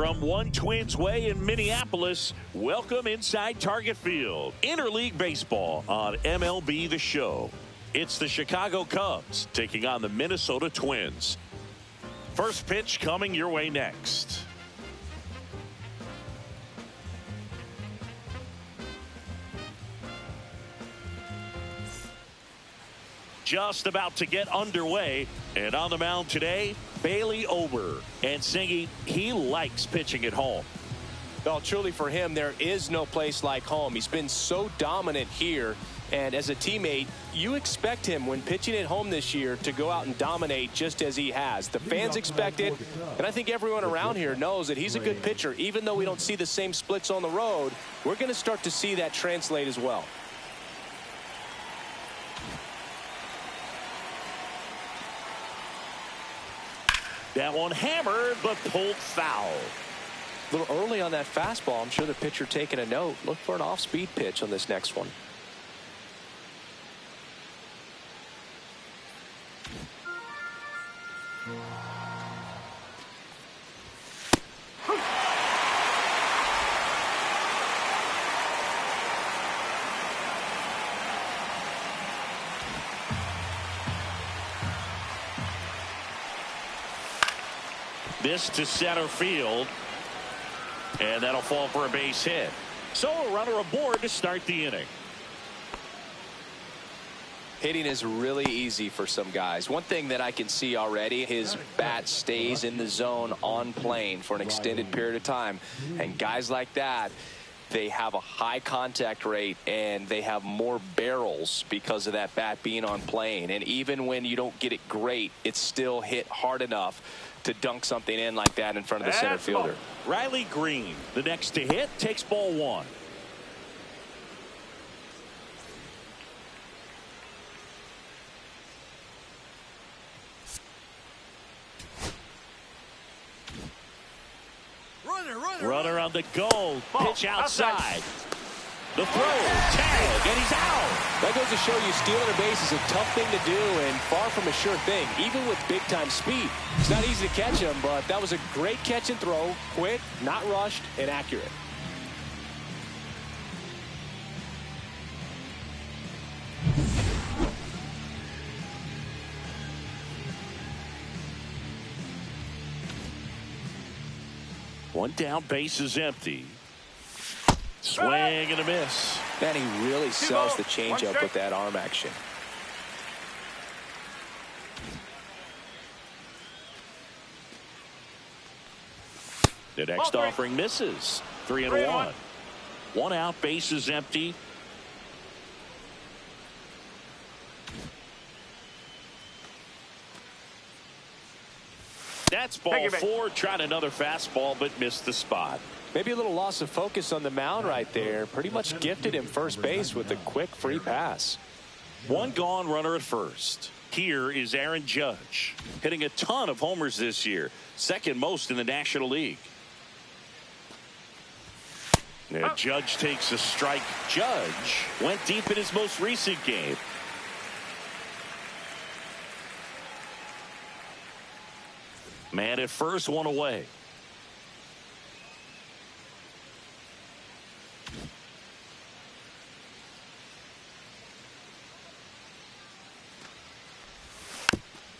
From One Twins Way in Minneapolis, welcome inside Target Field. Interleague Baseball on MLB The Show. It's the Chicago Cubs taking on the Minnesota Twins. First pitch coming your way next. Just about to get underway, and on the mound today, Bailey Ober. And Singy, he likes pitching at home. Well, truly for him, there is no place like home. He's been so dominant here, and as a teammate, you expect him when pitching at home this year to go out and dominate just as he has. The fans expect it, and I think everyone around here knows that he's a good pitcher. Even though we don't see the same splits on the road, we're going to start to see that translate as well. That one hammered, but pulled foul. A little early on that fastball. I'm sure the pitcher taking a note. Look for an off-speed pitch on this next one. This to center field, and that'll fall for a base hit. So a runner aboard to start the inning. Hitting is really easy for some guys. One thing that I can see already, his bat stays in the zone on plane for an extended period of time. And guys like that, they have a high contact rate and they have more barrels because of that bat being on plane. And even when you don't get it great, it's still hit hard enough to dunk something in like that in front of the center fielder. Riley Green, the next to hit, takes ball one. Runner on the go. Pitch outside. The throw, tag, and he's out. That goes to show you stealing a base is a tough thing to do and far from a sure thing, even with big-time speed. It's not easy to catch him, but that was a great catch and throw. Quick, not rushed, and accurate. One down, base is empty. Swing and a miss. Man, he really sells the changeup with that arm action. The next offering misses. 3-1. One out, base is empty. That's ball four. Tried another fastball, but missed the spot. Maybe a little loss of focus on the mound right there. Pretty much gifted him first base with a quick free pass. One gone, runner at first. Here is Aaron Judge, hitting a ton of homers this year, second most in the National League. And Judge takes a strike. Judge went deep in his most recent game. Man at first, one away.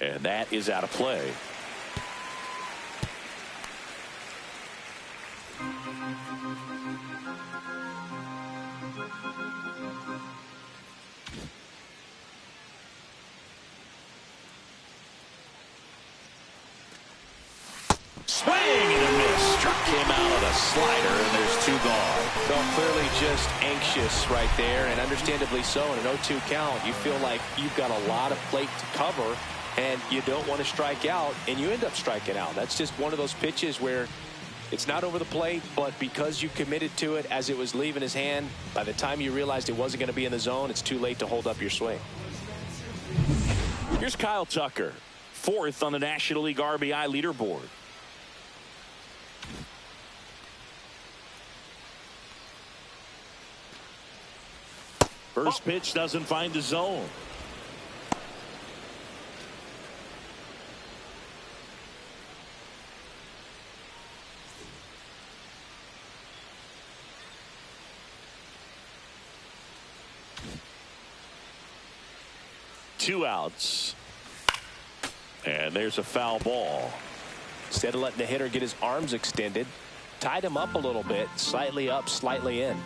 And that is out of play. Swing and a miss. Struck him out of the slider, and there's two gone. So clearly just anxious right there, and understandably so. In an 0-2 count, you feel like you've got a lot of plate to cover, and you don't want to strike out, and you end up striking out. That's just one of those pitches where it's not over the plate, but because you committed to it as it was leaving his hand, by the time you realized it wasn't going to be in the zone, it's too late to hold up your swing. Here's Kyle Tucker, fourth on the National League RBI leaderboard. First pitch doesn't find the zone. 2 outs. And there's a foul ball. Instead of letting the hitter get his arms extended, tied him up a little bit, slightly up, slightly in.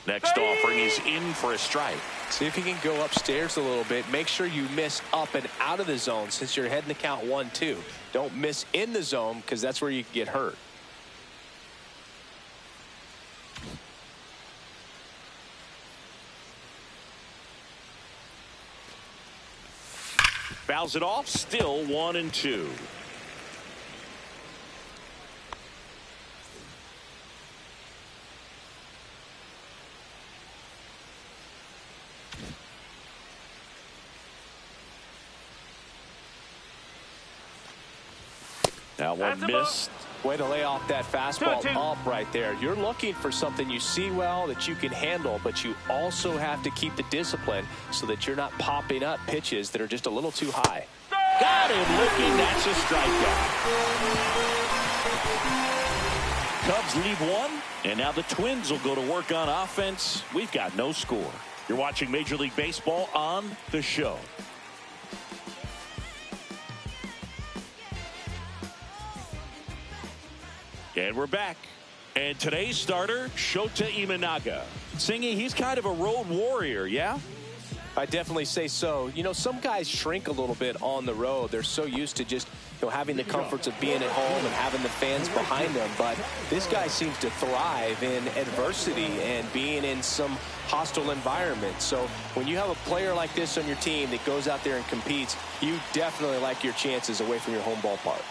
Next offering is in for a strike. See if you can go upstairs a little bit. Make sure you miss up and out of the zone since you're heading to count 1-2. Don't miss in the zone because that's where you can get hurt. Fouls it off. Still 1-2. Now one missed. Way to lay off that fastball up right there. You're looking for something you see well that you can handle, but you also have to keep the discipline so that you're not popping up pitches that are just a little too high. Got him looking. That's a strikeout. Cubs lead 1, and now the Twins will go to work on offense. We've got no score. You're watching Major League Baseball on The Show. And we're back. And today's starter, Shota Imanaga. Singy, he's kind of a road warrior, yeah? I definitely say so. You know, some guys shrink a little bit on the road. They're so used to just, having the comforts of being at home and having the fans behind them. But this guy seems to thrive in adversity and being in some hostile environment. So when you have a player like this on your team that goes out there and competes, you definitely like your chances away from your home ballpark.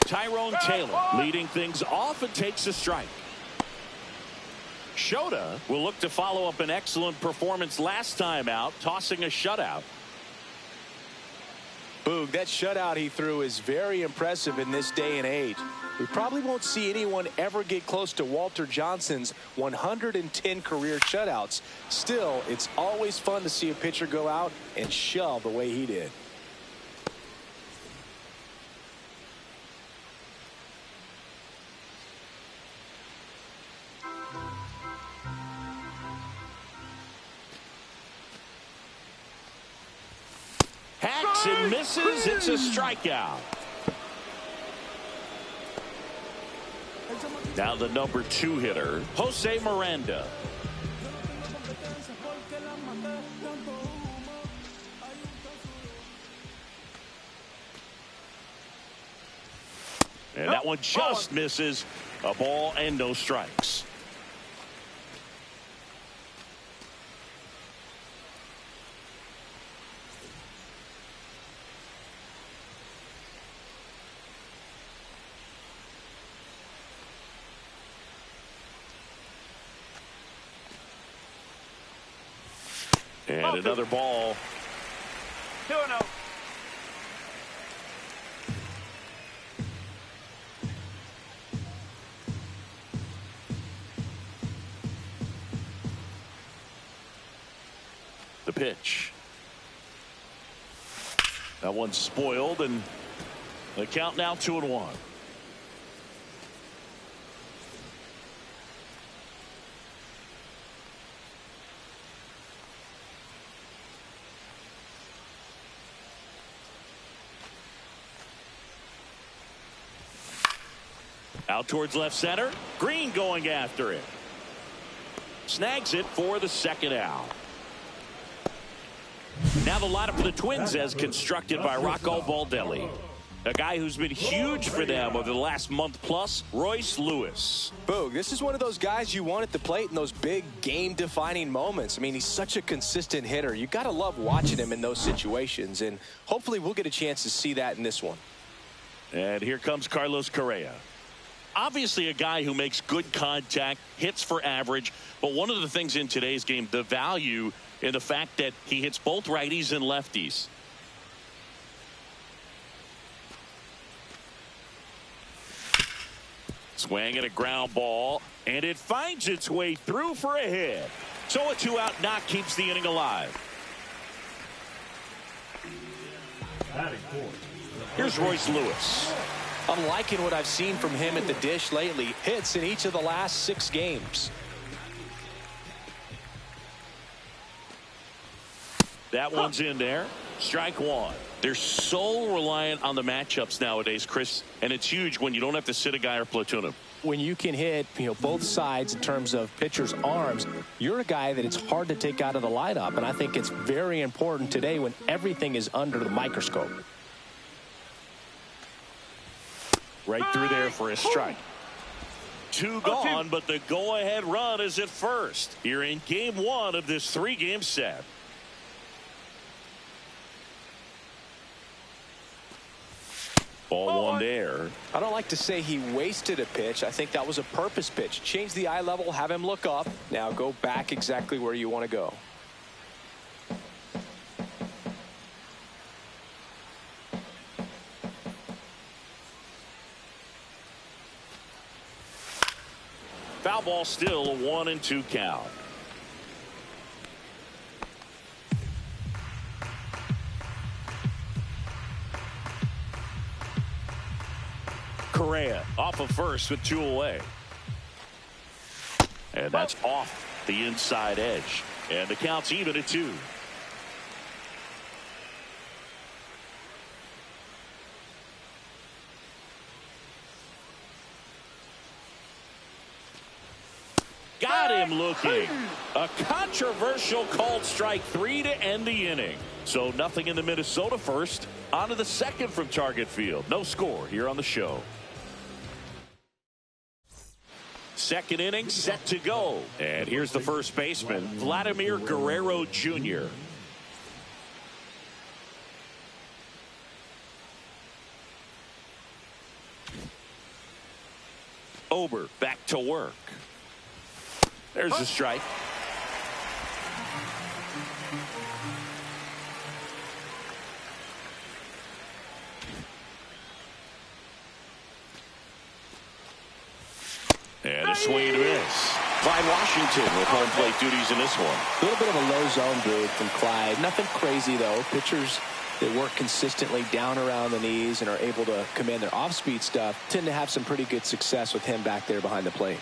Tyrone Taylor leading things off and takes a strike. Shota will look to follow up an excellent performance last time out, tossing a shutout. Boog, that shutout he threw is very impressive in this day and age. We probably won't see anyone ever get close to Walter Johnson's 110 career shutouts. Still, it's always fun to see a pitcher go out and shove the way he did. And misses. It's a strikeout. Now the number 2 hitter, Jose Miranda. And that one just misses. A ball and no strikes. And another ball. 2-0. The pitch. That one's spoiled, and the count now 2-1. Out towards left center. Green going after it. Snags it for the second out. Now the lineup for the Twins as constructed by Rocco Baldelli. A guy who's been huge for them over the last month plus, Royce Lewis. Boog, this is one of those guys you want at the plate in those big game-defining moments. I mean, he's such a consistent hitter. You got to love watching him in those situations, and hopefully we'll get a chance to see that in this one. And here comes Carlos Correa. Obviously a guy who makes good contact, hits for average, but one of the things in today's game, the value in the fact that he hits both righties and lefties. Swing at a ground ball, and it finds its way through for a hit. So a 2-out knock keeps the inning alive. Here's Royce Lewis. I'm liking what I've seen from him at the dish lately. Hits in each of the last 6 games. That one's in there. Strike one. They're so reliant on the matchups nowadays, Chris, and it's huge when you don't have to sit a guy or platoon him. When you can hit, both sides in terms of pitchers' arms, you're a guy that it's hard to take out of the lineup, and I think it's very important today when everything is under the microscope. Right through there for a strike. 2 gone, but the go-ahead run is at first. Here in game 1 of this 3-game set. Ball 1 there. I don't like to say he wasted a pitch. I think that was a purpose pitch. Change the eye level, have him look up. Now go back exactly where you want to go. Foul ball, still a 1-2 count. Correa off of first with 2 away. And that's off the inside edge. And the count's even at 2. Got him looking. A controversial called strike 3 to end the inning. So nothing in the Minnesota first. On to the second from Target Field. No score here on the show. Second inning set to go. And here's the first baseman, Vladimir Guerrero Jr. Ober back to work. There's the strike. And a swing and a miss. Clyde Washington with home plate duties in this one. A little bit of a low zone move from Clyde. Nothing crazy, though. Pitchers that work consistently down around the knees and are able to command their off-speed stuff tend to have some pretty good success with him back there behind the plate.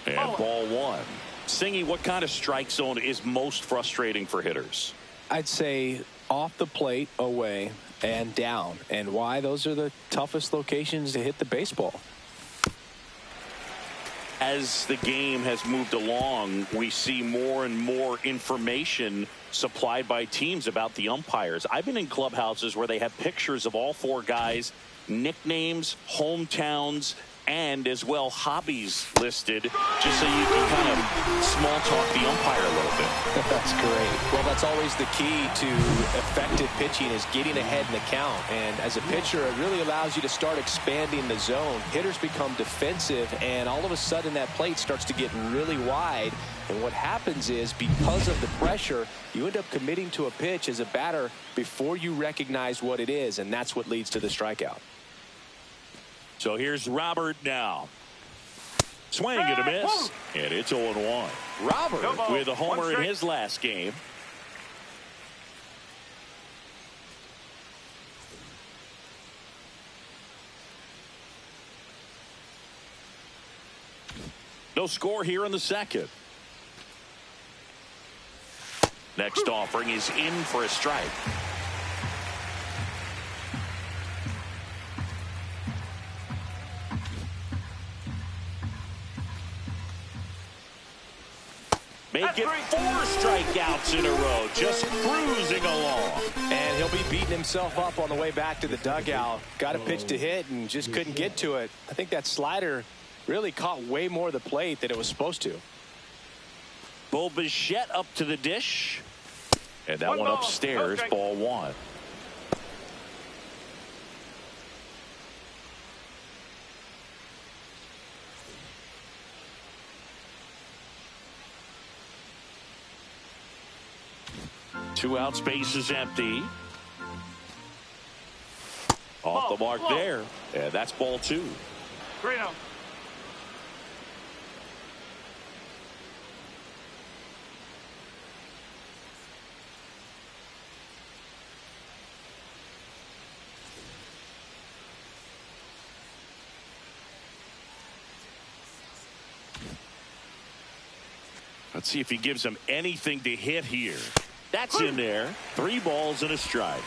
And ball 1. Singy, what kind of strike zone is most frustrating for hitters? I'd say off the plate, away, and down. And why? Those are the toughest locations to hit the baseball. As the game has moved along, we see more and more information supplied by teams about the umpires. I've been in clubhouses where they have pictures of all 4 guys, nicknames, hometowns, and as well hobbies listed, just so you can kind of small talk the umpire a little bit. That's great. Well, that's always the key to effective pitching, is getting ahead in the count. And as a pitcher, it really allows you to start expanding the zone. Hitters become defensive, and all of a sudden that plate starts to get really wide. And what happens is, because of the pressure, you end up committing to a pitch as a batter before you recognize what it is, and that's what leads to the strikeout. So here's Robert now. Swing and a miss. And it's 0-1. Robert with a homer in his last game. No score here in the second. Next offering is in for a strike. Make it 4 strikeouts in a row, just cruising along. And he'll be beating himself up on the way back to the dugout. Got a pitch to hit and just couldn't get to it. I think that slider really caught way more of the plate than it was supposed to. Bo Bichette up to the dish. And that one upstairs, ball 1. Two out, space is empty. Off the mark there. And that's ball 2. 3-0. Let's see if he gives him anything to hit here. That's in there. 3 balls and a strike.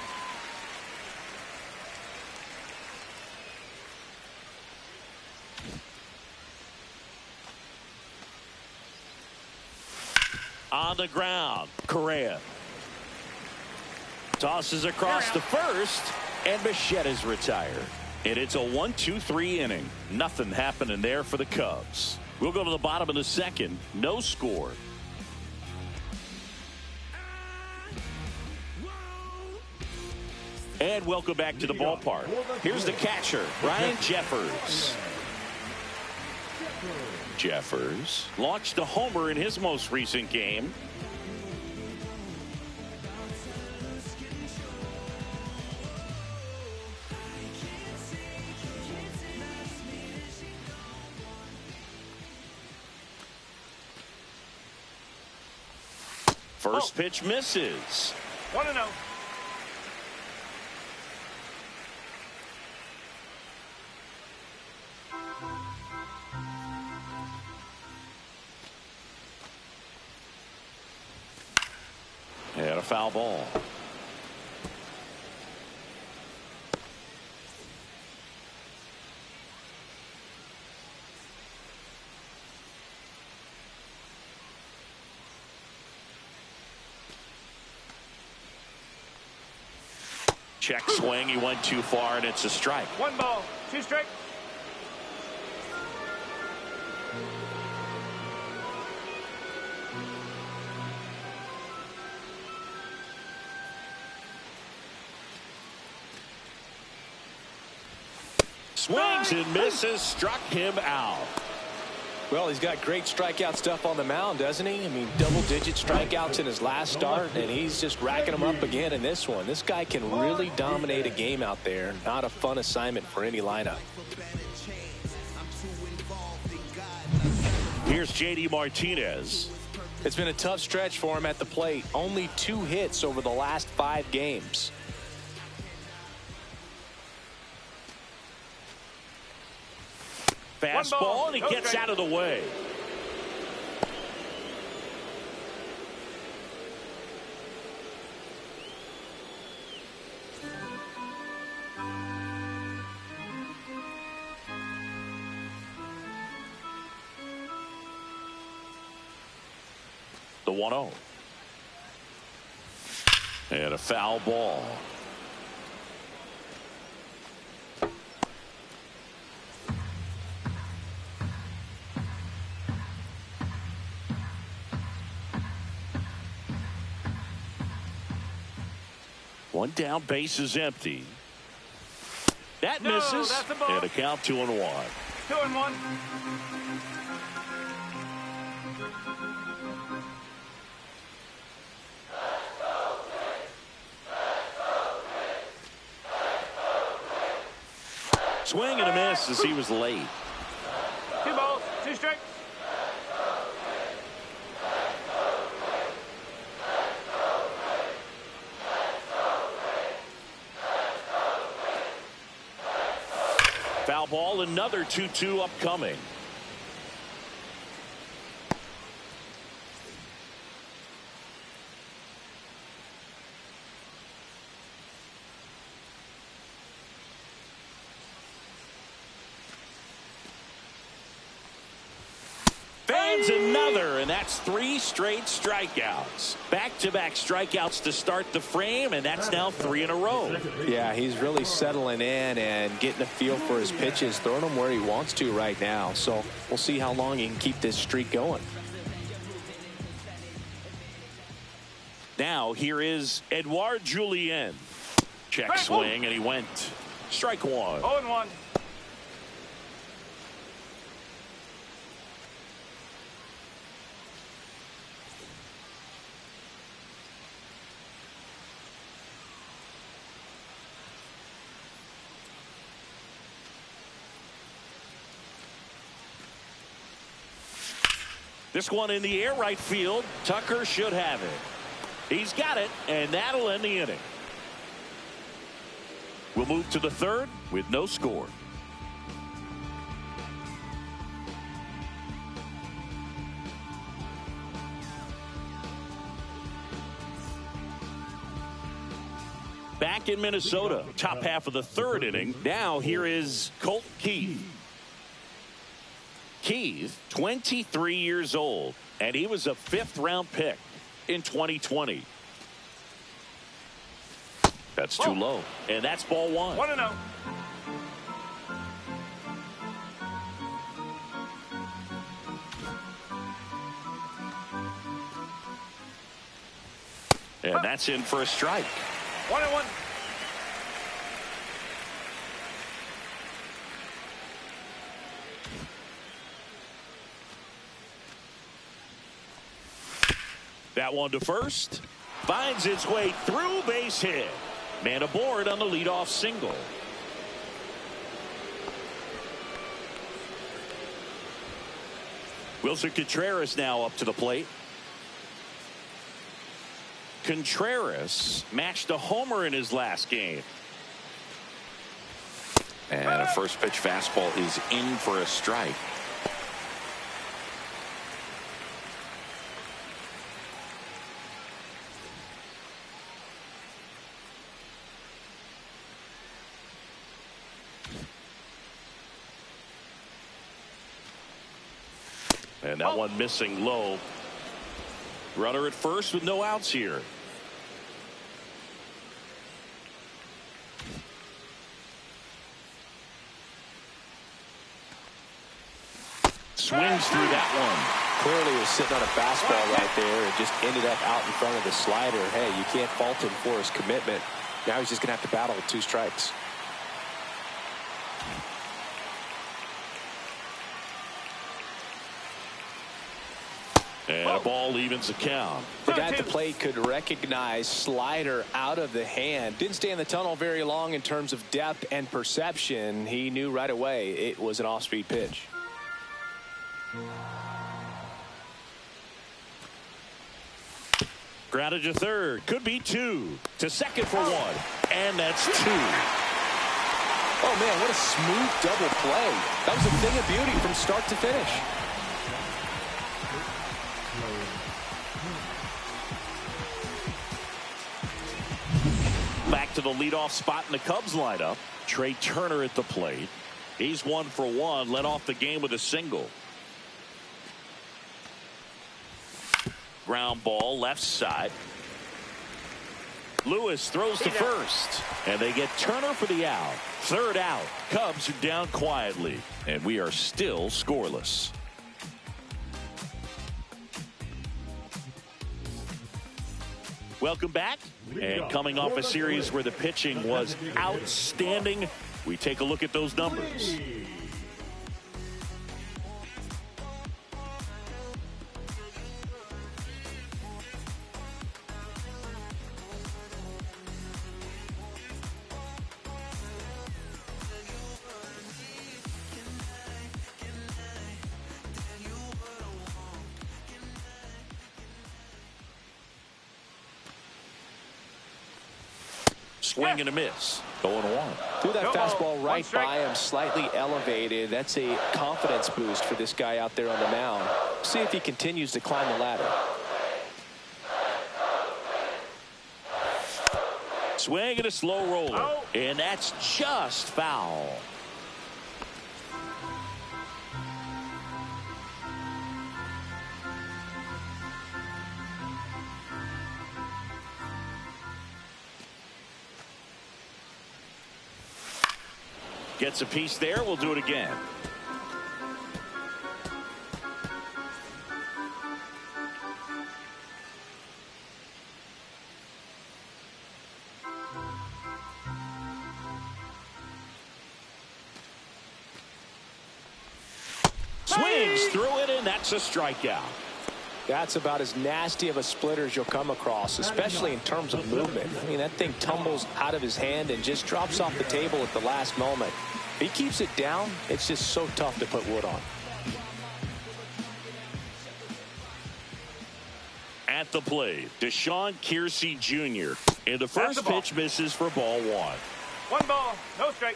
On the ground, Correa tosses across the first, and Bichetta's retired. And it's a 1-2-3 inning. Nothing happening there for the Cubs. We'll go to the bottom of the second. No score. And welcome back to the ballpark. Here's the catcher, Ryan Jeffers. Jeffers launched a homer in his most recent game. First pitch misses. 1-0. And a foul ball. Check swing. He went too far, and it's a strike. 1 ball, 2 strikes. Swings and misses, struck him out. Well, he's got great strikeout stuff on the mound, doesn't he? I mean, double-digit strikeouts in his last start, and he's just racking them up again in this one. This guy can really dominate a game out there. Not a fun assignment for any lineup. Here's J.D. Martinez. It's been a tough stretch for him at the plate. Only 2 hits over the last 5 games. Fastball, and he gets out of the way. The 1-0. And a foul ball. One down, base is empty. That misses. That's a ball. And a count 2-1. 2-1. Swing and a miss as he was late. 2 balls, 2 strikes. Foul ball, another 2-2 upcoming. Fans another, and that's 3 straight strikeouts. Back-to-back strikeouts to start the frame, and that's now 3 in a row. Yeah, he's really settling in and getting a feel for his pitches, throwing them where he wants to right now. So we'll see how long he can keep this streak going. Now here is Edouard Julien. Check swing, and he went. Strike 1. 0-1. This one in the air right field. Tucker should have it. He's got it, and that'll end the inning. We'll move to the third with no score. Back in Minnesota, top half of the third inning. Now here is Colt Keith. Keith, 23 years old, and he was a 5th-round pick in 2020. That's too low, and that's ball 1. 1-0. And that's in for a strike. 1-1. That one to first. Finds its way through, base hit. Man aboard on the leadoff single. Wilson Contreras now up to the plate. Contreras matched a homer in his last game. And a first pitch fastball is in for a strike. And that one missing low. Runner at first with no outs here. Swings through that one. Clearly was sitting on a fastball right there and just ended up out in front of the slider. Hey, you can't fault him for his commitment. Now he's just going to have to battle with 2 strikes. And a ball evens the count. The guy at the plate could recognize slider out of the hand. Didn't stay in the tunnel very long in terms of depth and perception. He knew right away it was an off-speed pitch. Grounded to third. Could be 2. To second for 1. And that's 2. Oh, man, what a smooth double play. That was a thing of beauty from start to finish. Back to the leadoff spot in the Cubs lineup. Trey Turner at the plate. He's 1 for 1. Led off the game with a single. Ground ball left side. Lewis throws to first. And they get Turner for the out. Third out. Cubs are down quietly. And we are still scoreless. Welcome back. And coming off a series where the pitching was outstanding, we take a look at those numbers. Swing and a miss. 0-1. Threw that fastball right by him, slightly elevated. That's a confidence boost for this guy out there on the mound. See if he continues to climb the ladder. Swing and a slow roller. And that's just foul. Gets a piece there. We'll do it again. Swings through it, and that's a strikeout. That's about as nasty of a splitter as you'll come across, especially in terms of movement. I mean, that thing tumbles out of his hand and just drops off the table at the last moment. If he keeps it down, it's just so tough to put wood on. At the plate, Deshaun Kiersey Jr. And the first pitch misses for ball 1. 1 ball, no strike.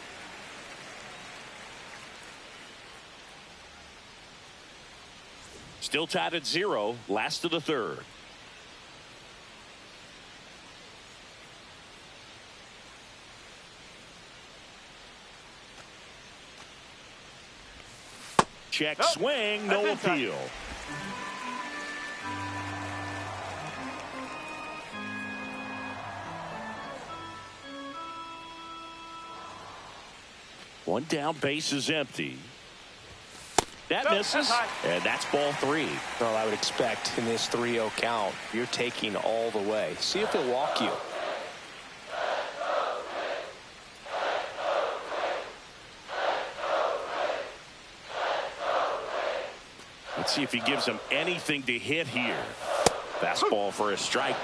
Still tied at 0. Last of the third. Check Nope. swing, no That's inside. appeal. One down, base is empty. That Nope, misses, that's high. and that's ball 3. Well, I would expect in this 3-0 count, you're taking all the way. See if he'll walk you. Let's see if he gives him anything to hit here. Fastball for a strike.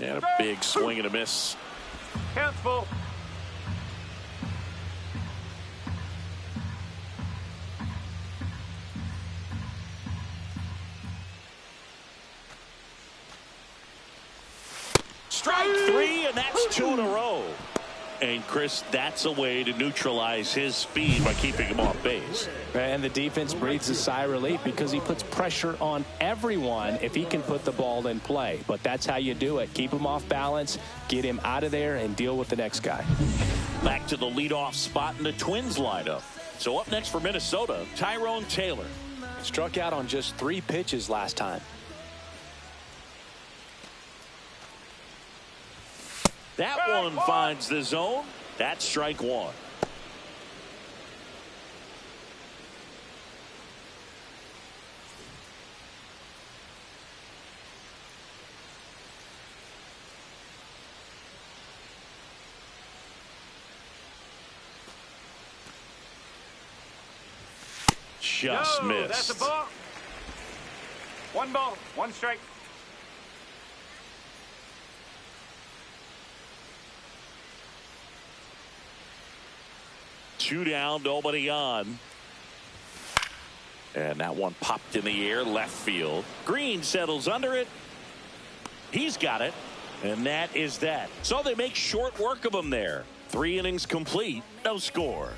And a big swing and a miss. Count's full. Strike 3, and that's 2 in a row. And Chris, that's a way to neutralize his speed by keeping him off base. And the defense breathes a sigh of relief because he puts pressure on everyone if he can put the ball in play. But that's how you do it. Keep him off balance, get him out of there, and deal with the next guy. Back to the leadoff spot in the Twins lineup. So up next for Minnesota, Tyrone Taylor. Struck out on just 3 pitches last time. That one finds the zone. That's strike 1. Just No, missed. that's a ball. 1 ball, 1 strike. Two down, nobody on. And that one popped in the air, left field. Green settles under it. He's got it. And that is that. So they make short work of him there. 3 innings complete, no score.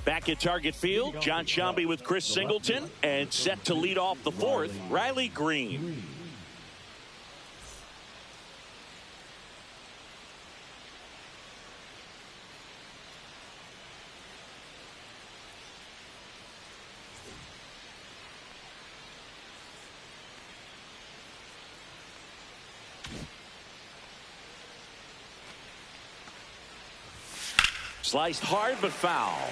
Back at Target Field, John Sciambi with Chris Singleton, and set to lead off the 4th, Riley Green. Sliced hard but foul.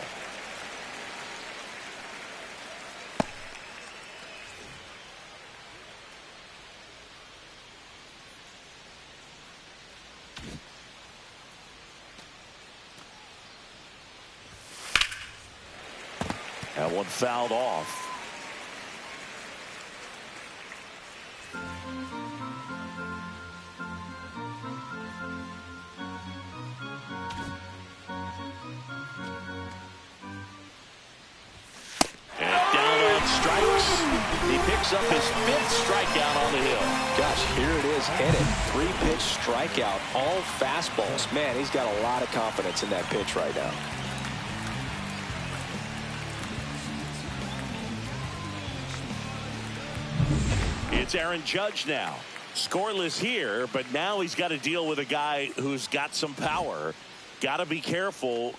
That one fouled off. And down on strikes. He picks up his 5th strikeout on the hill. Gosh, here it is, hit it. 3-pitch strikeout, all fastballs. Man, he's got a lot of confidence in that pitch right now. It's Aaron Judge now. Scoreless here, but now he's got to deal with a guy who's got some power. Got to be careful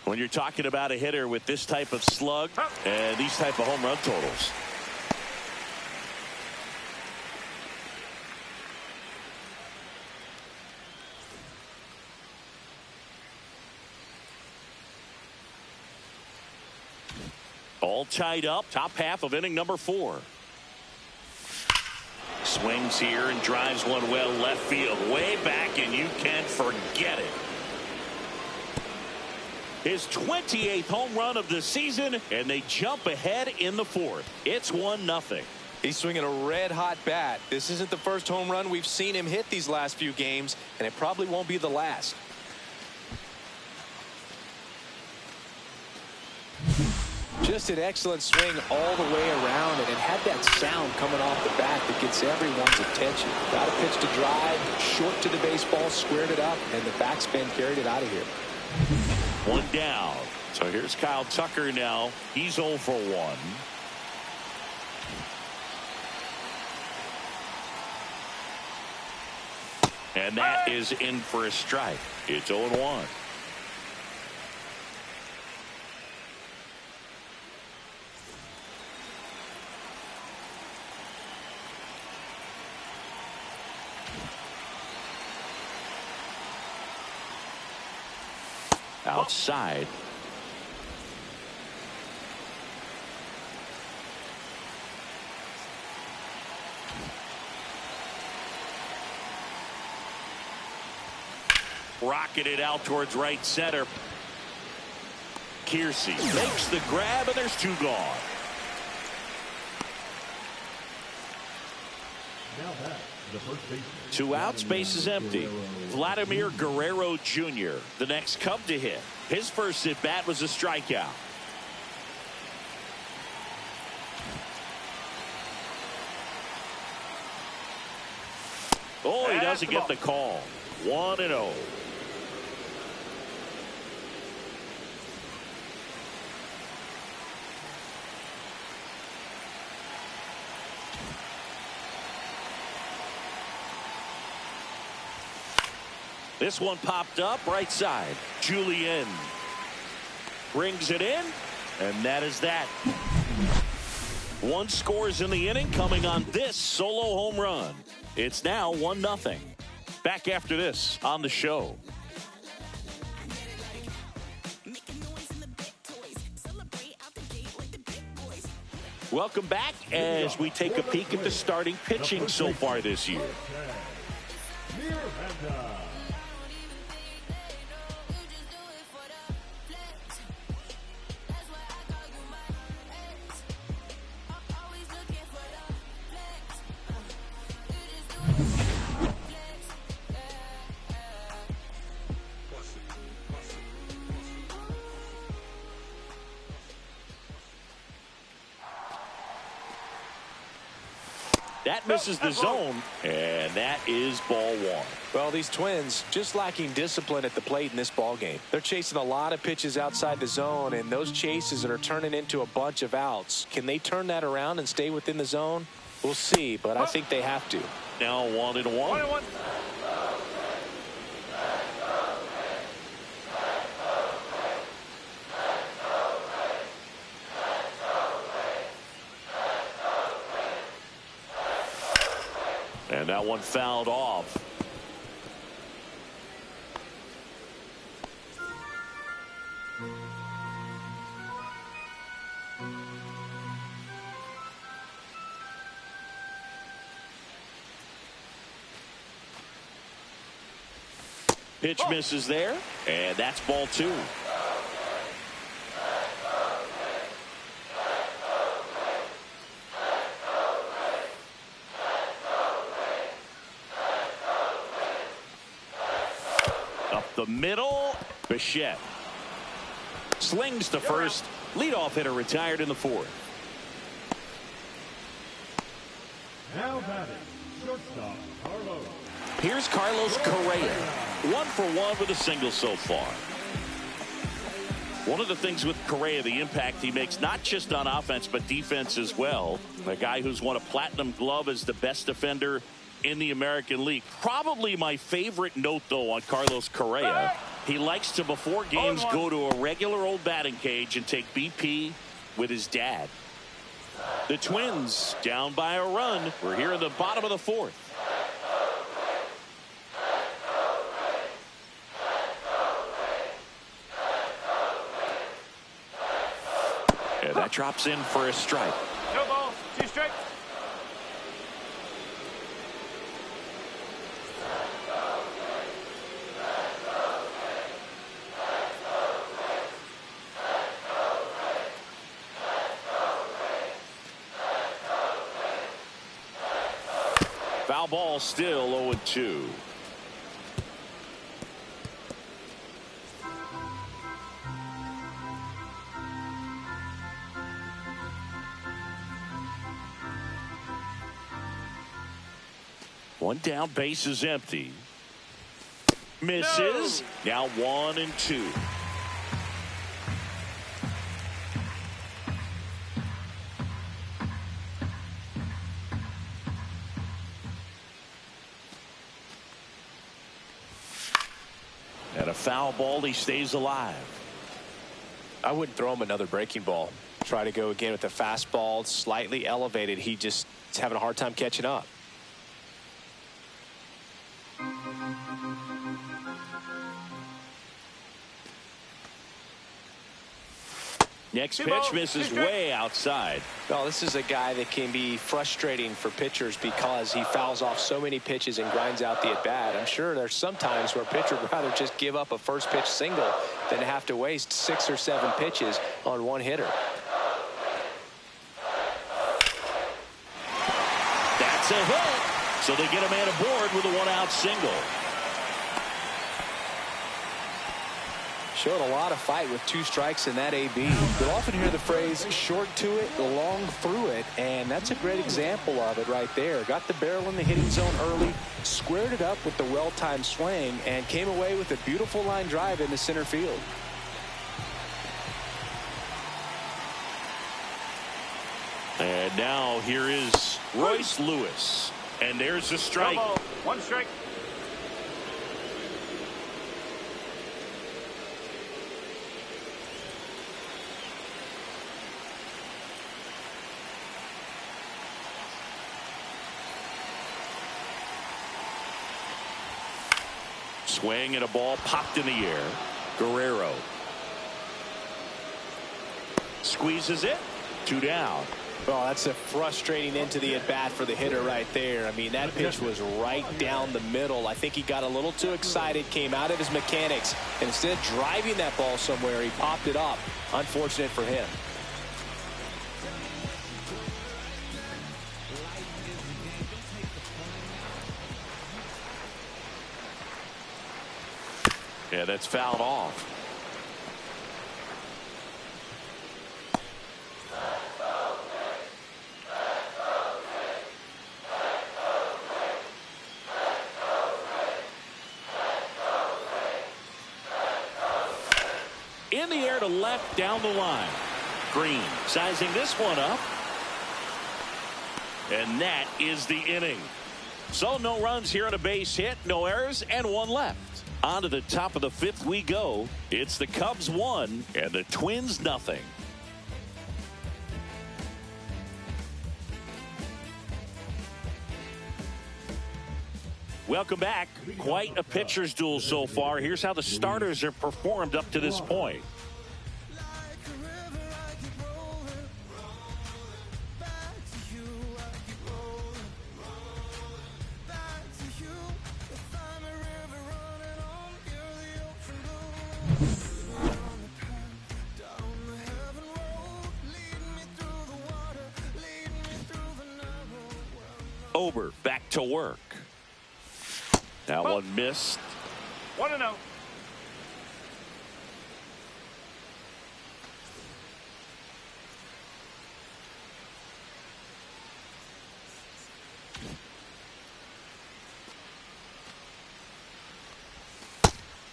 when you're talking about a hitter with this type of slug and these type of home run totals. All tied up, top half of inning number 4. Swings here and drives one well left field, way back, and you can't forget it. His 28th home run of the season, and they jump ahead in the 4th. It's 1-0. He's swinging a red-hot bat. This isn't the first home run we've seen him hit these last few games, and it probably won't be the last. Just an excellent swing all the way around, and it had that sound coming off the bat that gets everyone's attention. Got a pitch to drive, short to the baseball, squared it up, and the backspin carried it out of here. One down. So here's Kyle Tucker now. He's 0 for 1. And that is in for a strike. It's 0-1. Outside. Rocketed out towards right center. Kiersey makes the grab, and there's 2 gone. Two outs, base is empty. Vladimir Guerrero Jr., the next Cub to hit. His first at bat was a strikeout. Oh, he doesn't get the call. 1-0. This one popped up right side. Julien brings it in, and that is that. 1 scores in the inning, coming on this solo home run. It's now 1-0. Back after this on the show. Welcome back as we take a peek at the starting pitching so far this year. That misses the zone, and that is ball 1. Well, these Twins just lacking discipline at the plate in this ball game. They're chasing a lot of pitches outside the zone, and those chases are turning into a bunch of outs. Can they turn that around and stay within the zone? We'll see, but I think they have to. Now 1-1. 1-1. And that one fouled off. Pitch misses there, and that's ball 2. The middle, Bichette slings to first. Leadoff hitter retired in the 4th. Now batting, shortstop, Carlos. Here's Carlos Correa. 1 for 1 with a single so far. One of the things with Correa, the impact he makes, not just on offense, but defense as well. A guy who's won a platinum glove as the best defender in the American League. Probably my favorite note, though, on Carlos Correa. He likes to, before games, go to a regular old batting cage and take BP with his dad. The Twins down by a run. We're here in the bottom of the 4th. And that drops in for a strike. No balls, 2 strikes. Foul ball, still 0-2. One down, base is empty. Misses. Now 1-2. And a foul ball, he stays alive. I wouldn't throw him another breaking ball. Try to go again with the fastball, slightly elevated. He just is having a hard time catching up. Next pitch misses way outside. Well, this is a guy that can be frustrating for pitchers because he fouls off so many pitches and grinds out the at-bat. I'm sure there's some times where a pitcher would rather just give up a first pitch single than have to waste 6 or 7 pitches on one hitter. That's a hit. So they get a man aboard with a 1-out single. Showed a lot of fight with 2 strikes in that AB. You'll often hear the phrase short to it, long through it, and that's a great example of it right there. Got the barrel in the hitting zone early, squared it up with the well-timed swing, and came away with a beautiful line drive in the center field. And now here is Royce Lewis. And there's a strike. 1 strike. Swing and a ball popped in the air. Guerrero squeezes it. 2 down. Well, that's a frustrating into the at-bat for the hitter right there. I mean, that pitch was right down the middle. I think he got a little too excited, came out of his mechanics, and instead of driving that ball somewhere, he popped it up. Unfortunate for him. Yeah, that's fouled off. In the air to left down the line. Green sizing this one up. And that is the inning. So no runs here on a base hit, no errors, and 1 left. On to the top of the 5th we go. It's the Cubs 1 and the Twins 0. Welcome back. Quite a pitcher's duel so far. Here's how the starters have performed up to this point. Ober back to work. That one missed. 1-0.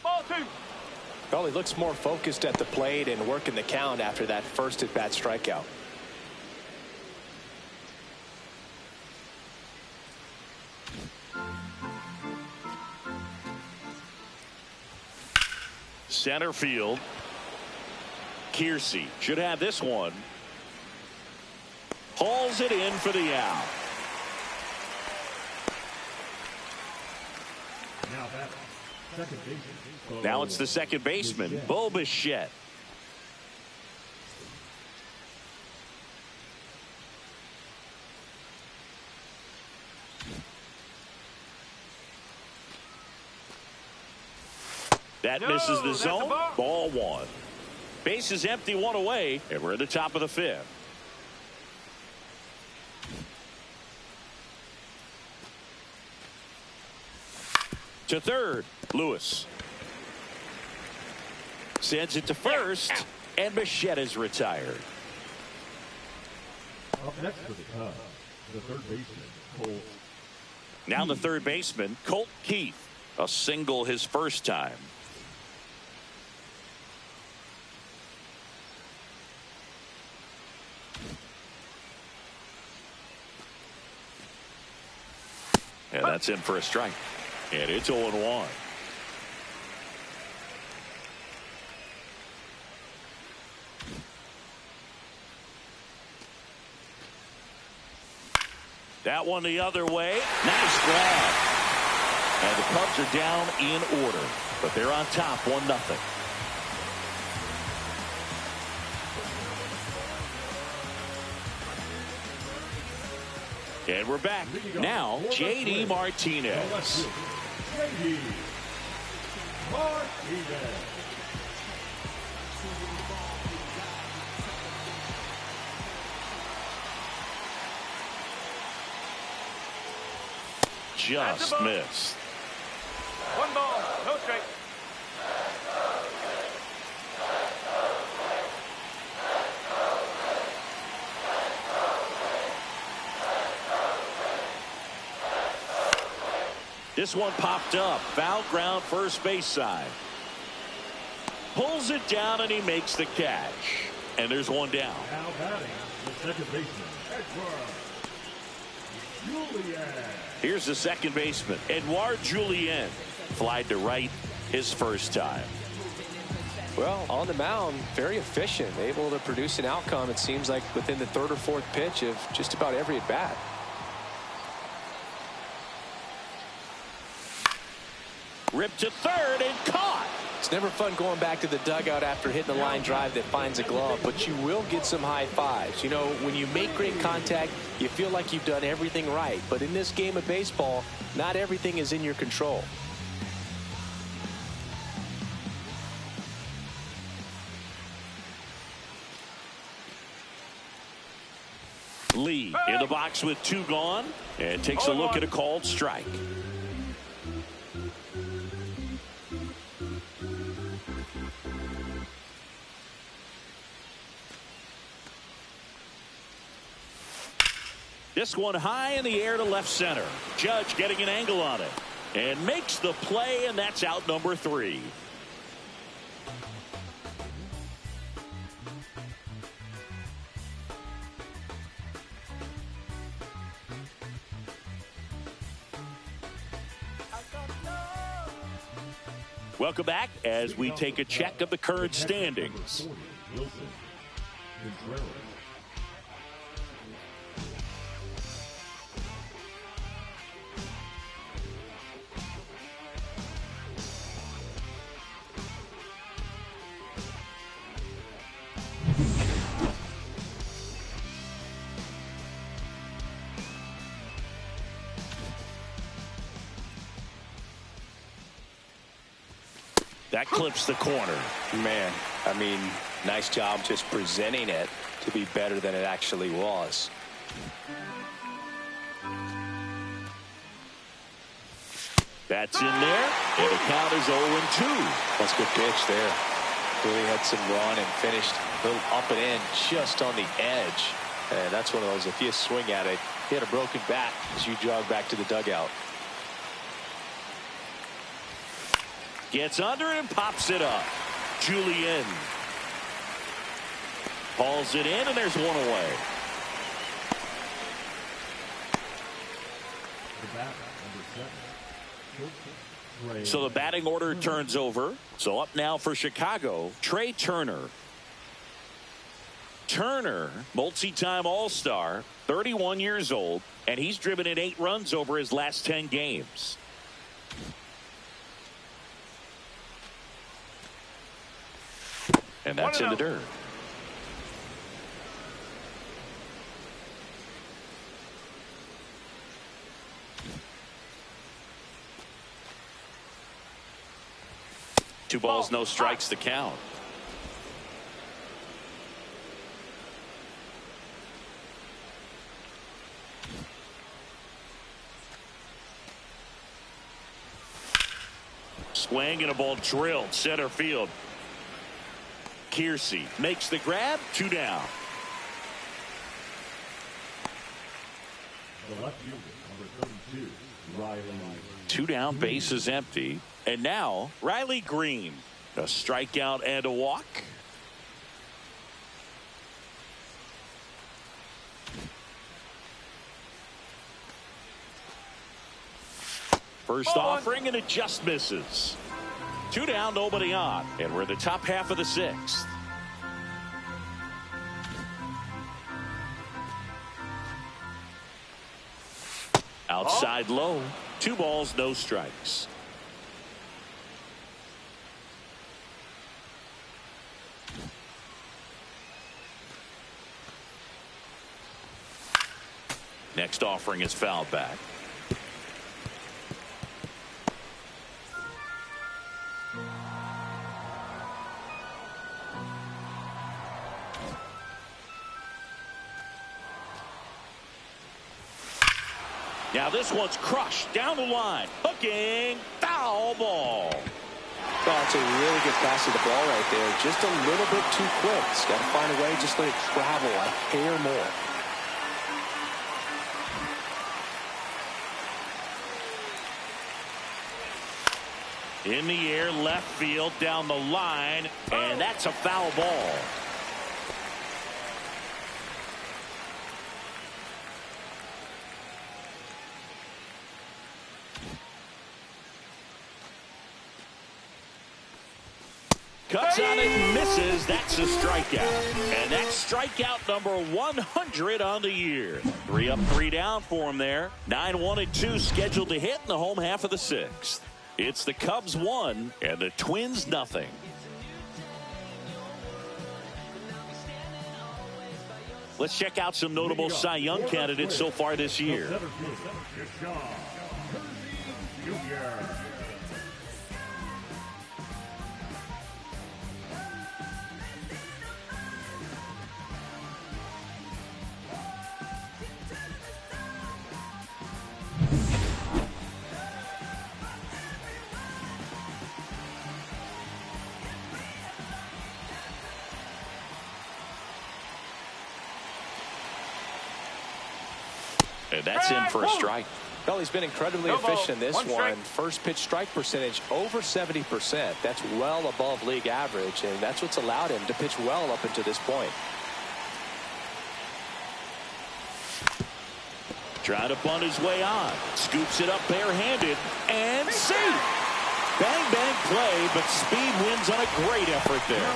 Ball 2. Well, he looks more focused at the plate and working the count after that first at-bat strikeout. Center field. Kiersey should have this one. Hauls it in for the out. Now it's the second baseman, Bo Bichette. That misses the zone. Ball 1. Base is empty, 1 away, and we're at the top of the 5th. To third, Lewis sends it to first, and Bichette is retired. Up next for the Cubs, the third baseman, Cole. Now the third baseman, Colt Keith. A single his first time. And that's in for a strike. And it's 0-1. That one the other way. Nice grab. And the Cubs are down in order. But they're on top 1-0. And we're back. Now, J.D. Martinez. J.D. Martinez. Just missed. 1 ball, no strike. This one popped up. Foul ground, first base side. Pulls it down and he makes the catch. And there's one down. Now batting, the second baseman, Edouard Julien. Here's the second baseman, Edouard Julien. Flied to right his first time. Well, on the mound, very efficient, able to produce an outcome, it seems like, within the third or fourth pitch of just about every at bat. Ripped to third and caught. It's never fun going back to the dugout after hitting a line drive that finds a glove, but you will get some high fives. You know, when you make great contact, you feel like you've done everything right. But in this game of baseball, not everything is in your control. Lee in the box with 2 gone and takes a look at a called strike. This one high in the air to left center. Judge getting an angle on it and makes the play, and that's out number 3. Welcome back as we take a check of the current standings. Wilson, Contreras. That clips the corner. Man, I mean, nice job just presenting it to be better than it actually was. That's in there, and the count is 0-2. That's a good pitch there. Really had some run and finished a little up and in just on the edge. And that's one of those, if you swing at it, hit a broken bat as you jog back to the dugout. Gets under it and pops it up. Julien hauls it in, and there's one away. The bat, number 7. So the batting order turns over. So up now for Chicago, Trey Turner. Turner, multi-time All-Star, 31 years old, and he's driven in 8 runs over his last 10 games. And that's in the dirt. Two balls, no strikes to count. Swing and a ball drilled center field. Kiersey makes the grab, 2 down. The left fielder, number 32, Riley. 2 down, bases empty. And now Riley Green. A strikeout and a walk. First offering, and it just misses. 2 down, nobody on. And we're in the top half of the 6th. Outside low. 2 balls, no strikes. Next offering is fouled back. Now this one's crushed down the line. Hooking, foul ball. Oh, it's a really good pass to the ball right there. Just a little bit too quick. It's got to find a way, just let it travel a hair more. In the air, left field, down the line, and that's a foul ball. Cuts on it and misses. That's a strikeout. And that's strikeout number 100 on the year. 3 up, 3 down for him there. 9-1-2 scheduled to hit in the home half of the 6th. It's the Cubs 1 and the Twins nothing. Let's check out some notable Cy Young candidates so far this year. And that's in for a strike. Well, he's been incredibly efficient in this one. First pitch strike percentage over 70%. That's well above league average, and that's what's allowed him to pitch well up until this point. Trying to bunt his way on. Scoops it up barehanded and safe. Bang, bang play, but speed wins on a great effort there.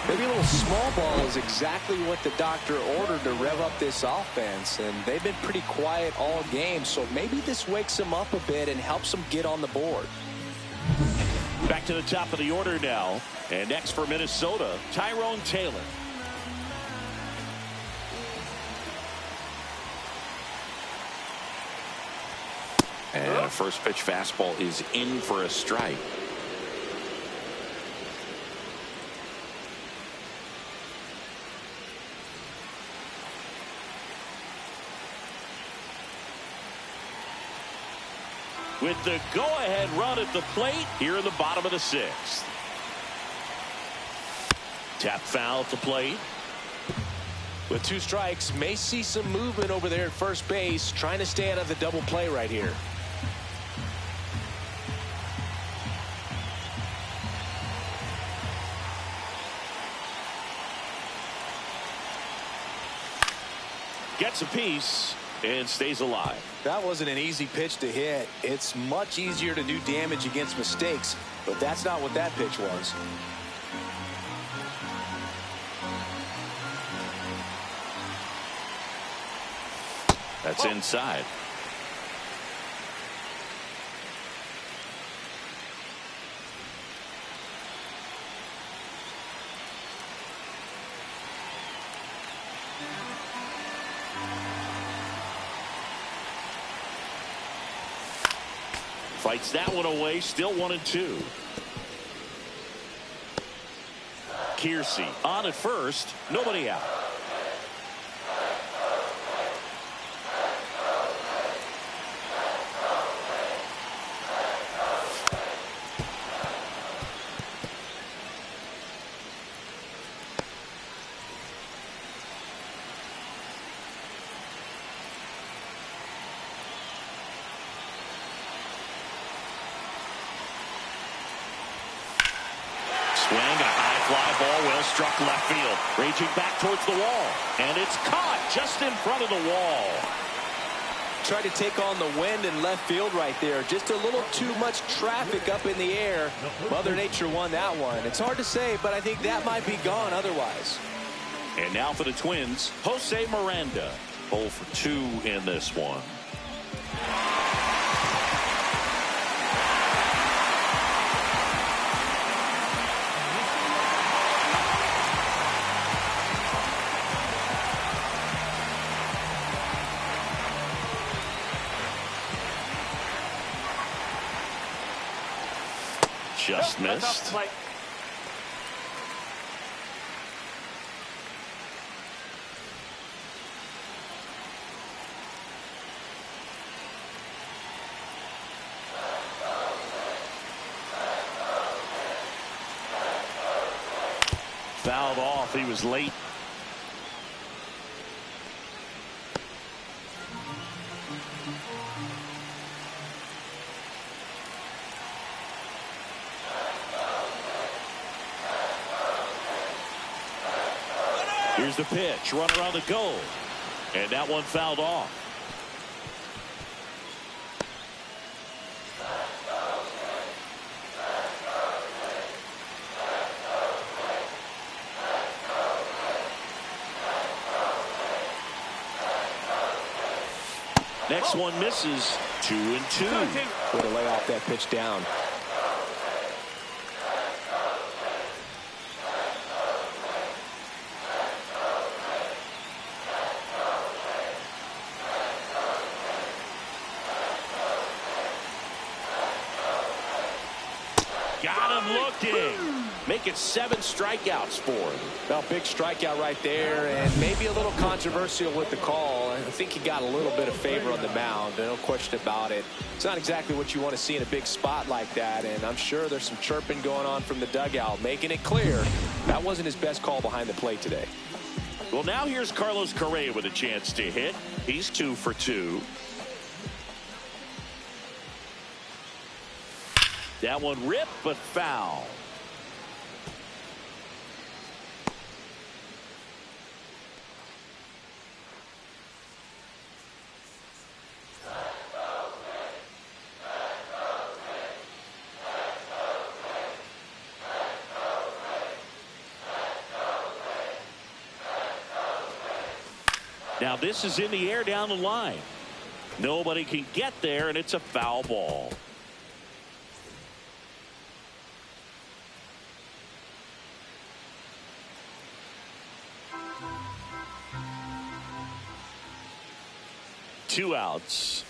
Maybe a little small ball is exactly what the doctor ordered to rev up this offense, and they've been pretty quiet all game, so maybe this wakes them up a bit and helps them get on the board. Back to the top of the order now, and next for Minnesota, Tyrone Taylor. And a first pitch fastball is in for a strike. With the go-ahead run at the plate here in the bottom of the 6th. Tap foul at the plate. With 2 strikes, may see some movement over there at first base, trying to stay out of the double play right here. Gets a piece and stays alive. That wasn't an easy pitch to hit. It's much easier to do damage against mistakes, but that's not what that pitch was. That's inside. Fights that one away, still 1-2. Kiersey on at first, nobody out. Swing, a high fly ball, well struck left field. Raging back towards the wall. And it's caught just in front of the wall. Tried to take on the wind in left field right there. Just a little too much traffic up in the air. Mother Nature won that one. It's hard to say, but I think that might be gone otherwise. And now for the Twins, Jose Miranda. 0 for 2 in this one. Just missed. Fouled off. He was late. Here's the pitch. Runner on the go. And that one fouled off. Next one misses. 2-2. Way to lay off that pitch down. Got him looking. Make it 7 strikeouts for him. Well, big strikeout right there, and maybe a little controversial with the call. I think he got a little bit of favor on the mound. No question about it. It's not exactly what you want to see in a big spot like that, and I'm sure there's some chirping going on from the dugout, making it clear that wasn't his best call behind the plate today. Well, now here's Carlos Correa with a chance to hit. He's 2 for 2. That one ripped, but foul. Now this is in the air down the line. Nobody can get there, and it's a foul ball. Two outs.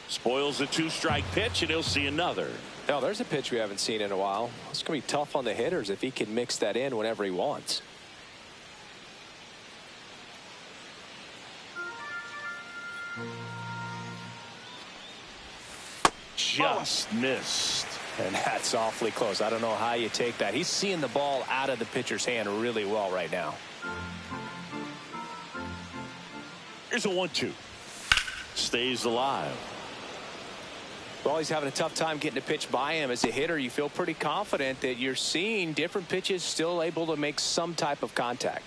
Spoils the 2-strike pitch, and he'll see another. Now, there's a pitch we haven't seen in a while. It's going to be tough on the hitters if he can mix that in whenever he wants. Just missed. And that's awfully close. I don't know how you take that. He's seeing the ball out of the pitcher's hand really well right now. Here's a 1-2. Stays alive. Well, he's having a tough time getting a pitch by him. As a hitter, you feel pretty confident that you're seeing different pitches still able to make some type of contact.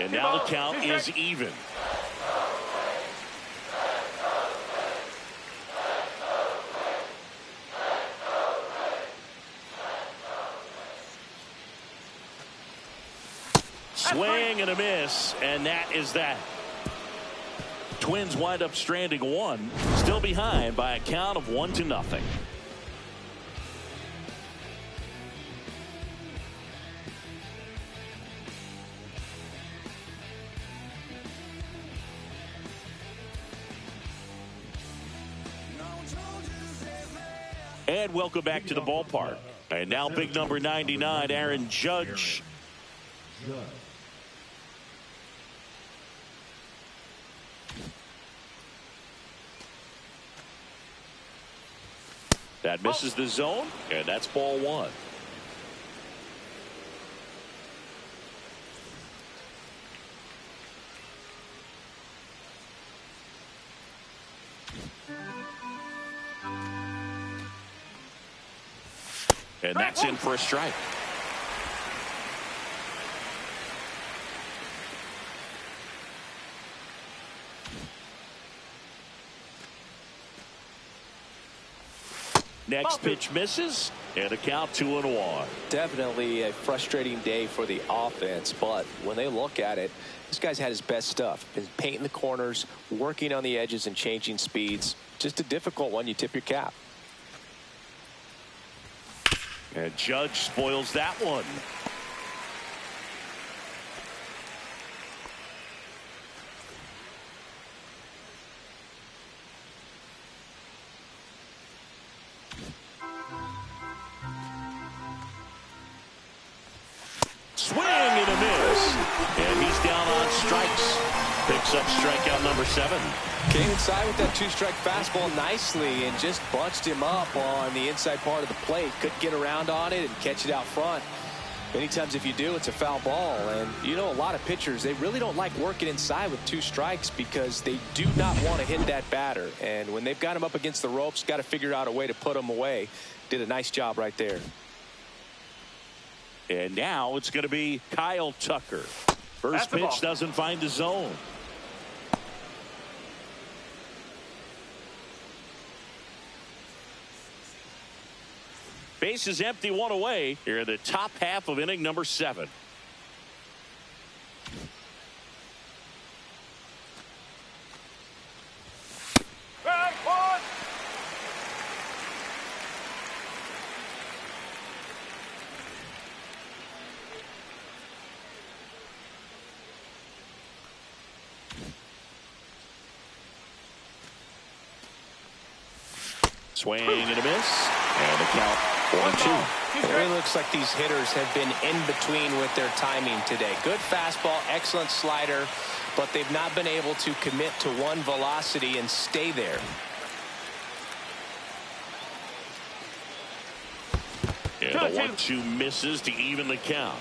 And now the count is even. Swing and a miss, and that is that. Twins wind up stranding one, still behind by a count of 1-0. And welcome back to the ballpark. And now big number 99, Aaron Judge. That misses the zone, and that's ball 1. And that's in for a strike. Next pitch misses, and a count 2-1. Definitely a frustrating day for the offense, but when they look at it, this guy's had his best stuff. Been painting the corners, working on the edges, and changing speeds. Just a difficult one. You tip your cap. And Judge spoils that one. Swing and a miss. And he's down on strikes. Picks up strikeout number 7. Came inside with that 2-strike fastball nicely and just bunched him up on the inside part of the plate. Couldn't get around on it and catch it out front. Many times if you do, it's a foul ball. And you know, a lot of pitchers, they really don't like working inside with 2 strikes because they do not want to hit that batter. And when they've got him up against the ropes, got to figure out a way to put him away. Did a nice job right there. And now it's going to be Kyle Tucker. First pitch doesn't find the zone. Base is empty, 1 away here in the top half of inning number 7. Swing and a miss, and the count 1-2. It really looks like these hitters have been in between with their timing today. Good fastball, excellent slider, but they've not been able to commit to one velocity and stay there. And the 1-2 misses to even the count.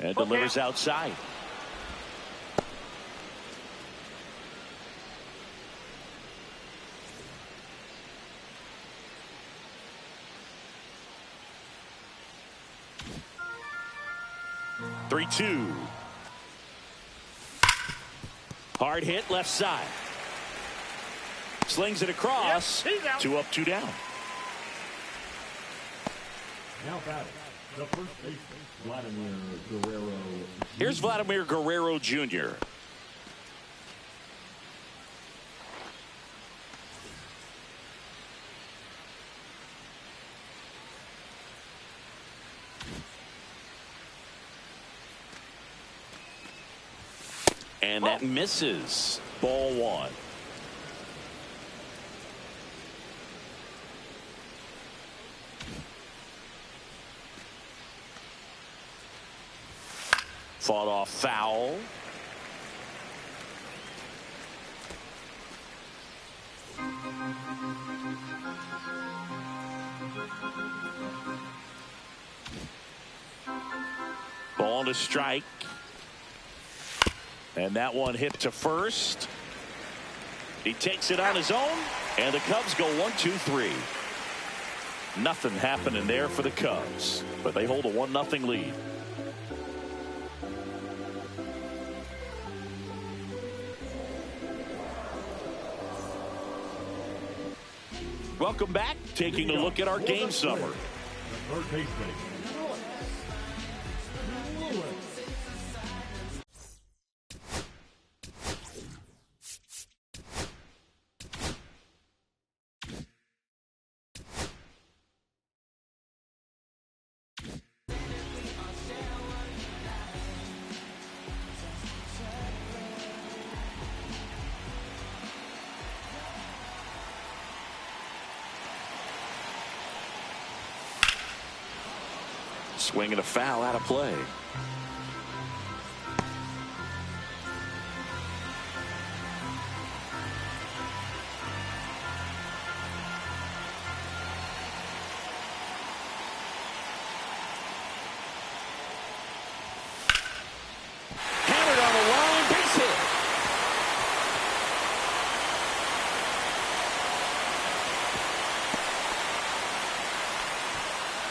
And delivers outside. 3-2. Hard hit left side. Slings it across. 2 up, 2 down. Now batting, the first baseman, Vladimir Guerrero. Here's Vladimir Guerrero Jr. And that misses. Ball 1. Fought off foul. Ball to strike. And that one hit to first. He takes it on his own, and the Cubs go 1-2-3. Nothing happening there for the Cubs, but they hold a 1-0 lead. Welcome back. Taking a look at our game summer. The third baseman. Swinging a foul out of play.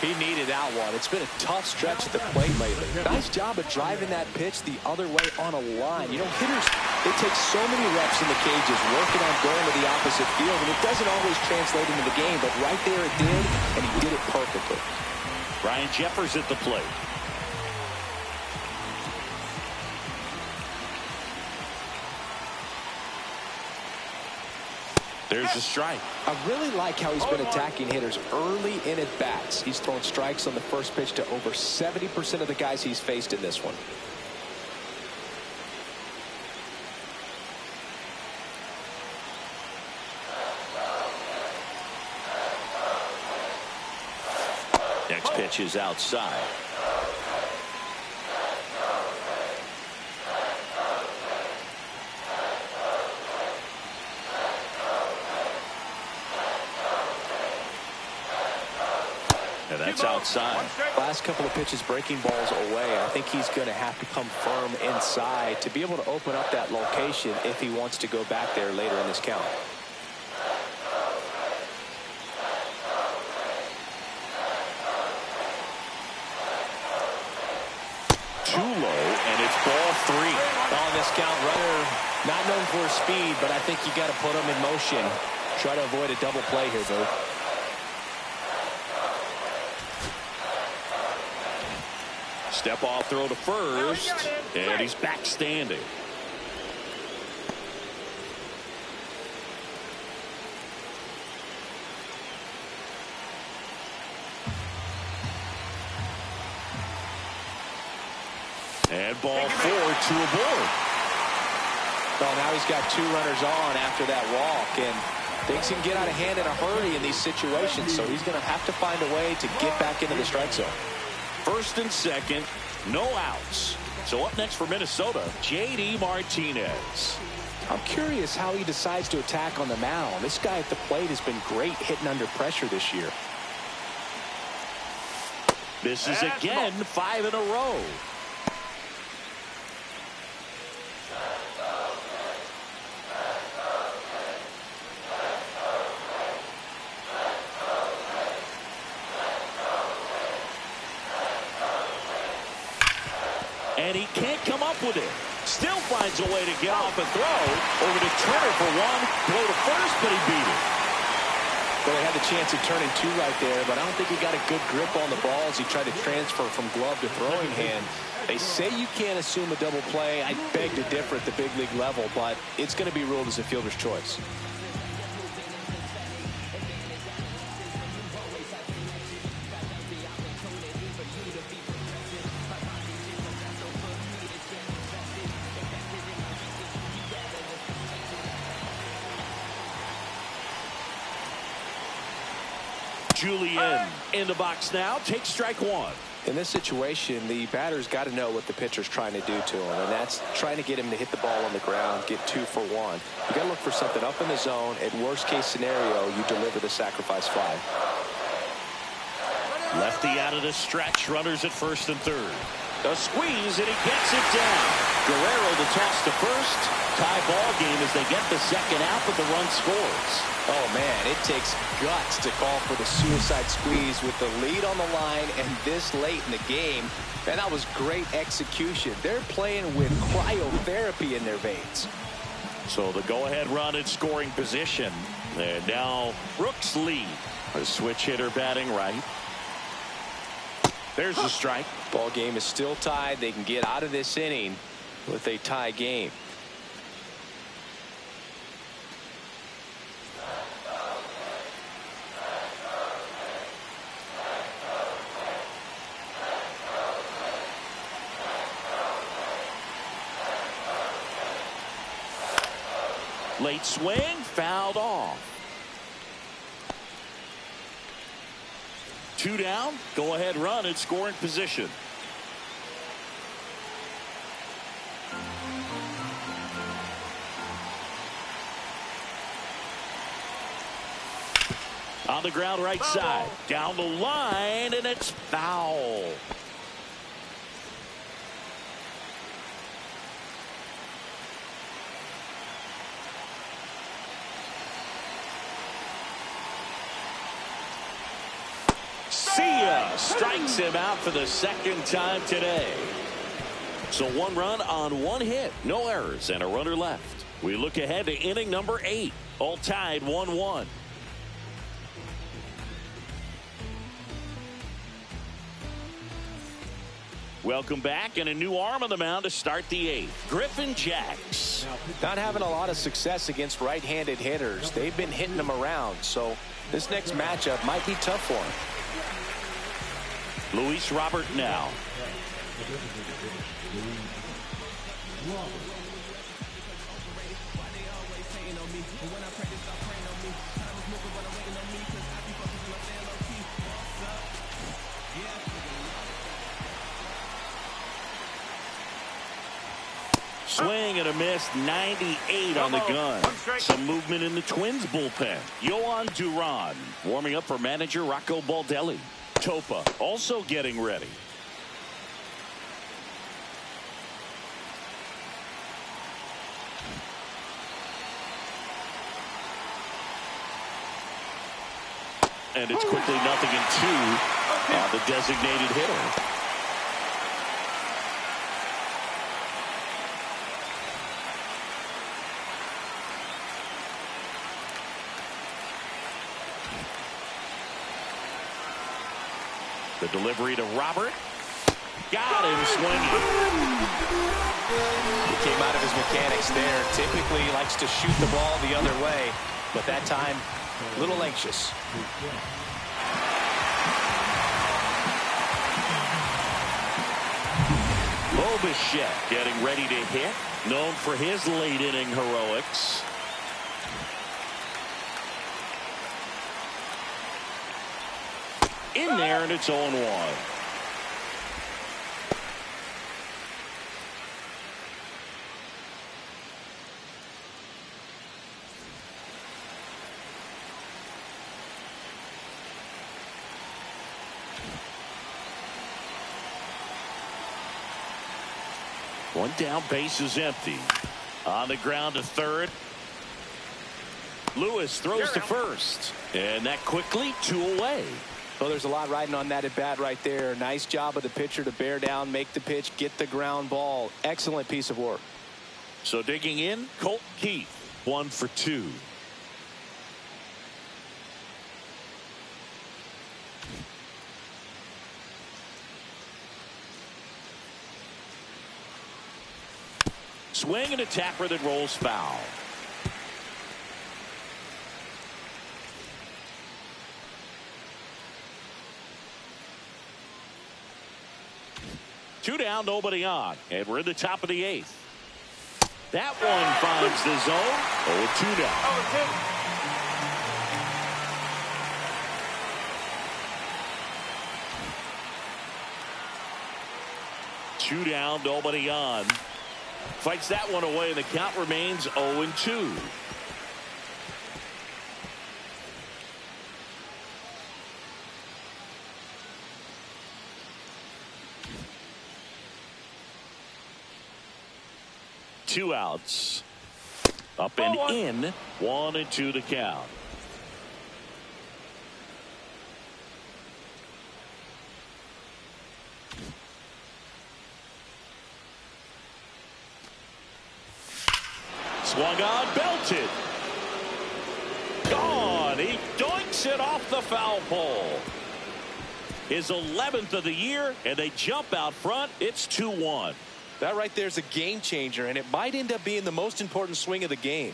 He needed that one. It's been a tough stretch at the plate lately. Nice job of driving that pitch the other way on a line. You know, hitters, they take so many reps in the cages working on going to the opposite field, and it doesn't always translate into the game, but right there it did, and he did it perfectly. Ryan Jeffers at the plate. There's a strike. I really like how he's been attacking hitters early in at bats. He's thrown strikes on the first pitch to over 70% of the guys he's faced in this one. Next pitch is outside. And that's outside. Last couple of pitches breaking balls away. I think he's going to have to come firm inside to be able to open up that location if he wants to go back there later in this count. Too low, and it's ball 3. On this count, runner not known for his speed, but I think you got to put him in motion. Try to avoid a double play here, Boo. Step off throw to first, and he's back standing. And ball 4, 2 aboard. Well, now he's got 2 runners on after that walk, and things can get out of hand in a hurry in these situations, so he's going to have to find a way to get back into the strike zone. First and second, no outs. So up next for Minnesota, J.D. Martinez. I'm curious how he decides to attack on the mound. This guy at the plate has been great hitting under pressure this year. This is again 5 in a row. And he can't come up with it. Still finds a way to get off and throw. Over to Turner for 1. Throw to first, but he beat it. Well, they had the chance of turning 2 right there, but I don't think he got a good grip on the ball as he tried to transfer from glove to throwing hand. They say you can't assume a double play. I beg to differ at the big league level, but it's going to be ruled as a fielder's choice. Julian in the box now. Takes strike 1. In this situation, the batter's got to know what the pitcher's trying to do to him, and that's trying to get him to hit the ball on the ground, get 2 for 1. You got to look for something up in the zone. At worst case scenario, you deliver the sacrifice fly. Lefty out of the stretch. Runners at first and third. A squeeze, and he gets it down. Guerrero the toss to first. Tie ball game as they get the second out, but the run scores. Oh, man, it takes guts to call for the suicide squeeze with the lead on the line and this late in the game. And that was great execution. They're playing with cryotherapy in their veins. So the go-ahead run in scoring position. And now Brooks lead. A switch hitter batting right. There's the strike. Ball game is still tied. They can get out of this inning with a tie game. Late swing, fouled off. 2 down, go ahead run in scoring position. On the ground right side, down the line, and it's foul. See ya. strikes him out for the second time today. So 1 run on 1 hit, no errors, and a runner left. We look ahead to inning number 8, all tied 1-1. Welcome back, and a new arm on the mound to start the 8th. Griffin Jacks. Not having a lot of success against right-handed hitters. They've been hitting them around, so this next matchup might be tough for him. Luis Robert now. Swing and a miss, 98 on the gun. Some movement in the Twins bullpen. Yohan Duran warming up for manager Rocco Baldelli. Topa also getting ready. And it's quickly 0-2 on the designated hitter. The delivery to Robert. Got him swinging. He came out of his mechanics there. Typically likes to shoot the ball the other way, but that time a little anxious. Bo Bichette getting ready to hit. Known for his late inning heroics. In there, and it's 0-1. One down, base is empty. On the ground to third. Lewis throws to first. And that quickly 2 away. Well, there's a lot riding on that at bat right there. Nice job of the pitcher to bear down, make the pitch, get the ground ball. Excellent piece of work. So digging in, Colt Keith, 1 for 2. Swing and a tapper that rolls foul. Two down, nobody on, and we're in the top of the 8th. That one finds the zone. 0-2 now. 2 down, nobody on. Fights that one away, and the count remains 0-2. Two outs. Up and in. 1-2 the count. Swung on, belted. Gone. He doinks it off the foul pole. His 11th of the year, and they jump out front. It's 2-1. That right there is a game changer, and it might end up being the most important swing of the game.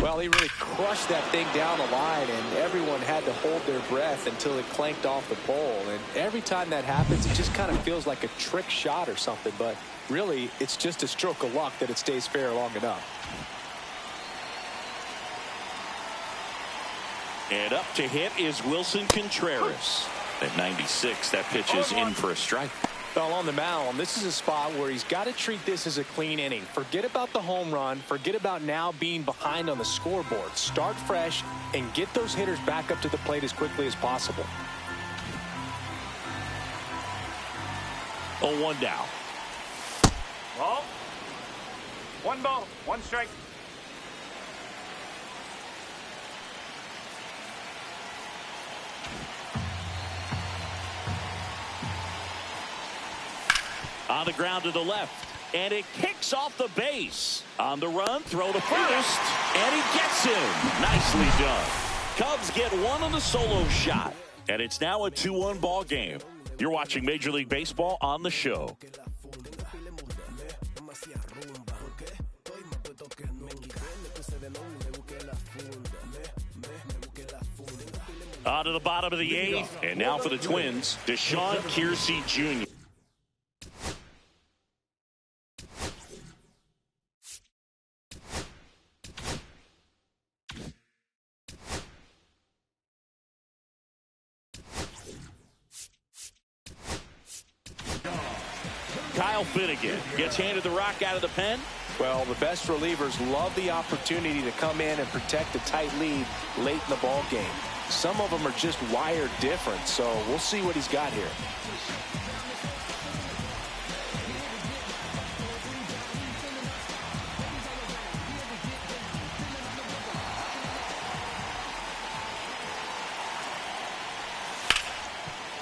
Well, he really crushed that thing down the line, and everyone had to hold their breath until it clanked off the pole. And every time that happens, it just kind of feels like a trick shot or something. But really, it's just a stroke of luck that it stays fair long enough. And up to hit is Wilson Contreras. At 96, that pitch is in for a strike. Well, on the mound, this is a spot where he's got to treat this as a clean inning. Forget about the home run. Forget about now being behind on the scoreboard. Start fresh and get those hitters back up to the plate as quickly as possible. 0-1 down. Ball. 1 ball, 1 strike. On the ground to the left, and it kicks off the base. On the run, throw to first, and he gets him. Nicely done. Cubs get one on the solo shot, and it's now a 2-1 ball game. You're watching Major League Baseball on the show. On to the bottom of the 8th, and now for the Twins, Deshaun Kiersey Jr. Kyle Finnegan gets handed the rock out of the pen. Well, the best relievers love the opportunity to come in and protect a tight lead late in the ball game. Some of them are just wired different, so we'll see what he's got here.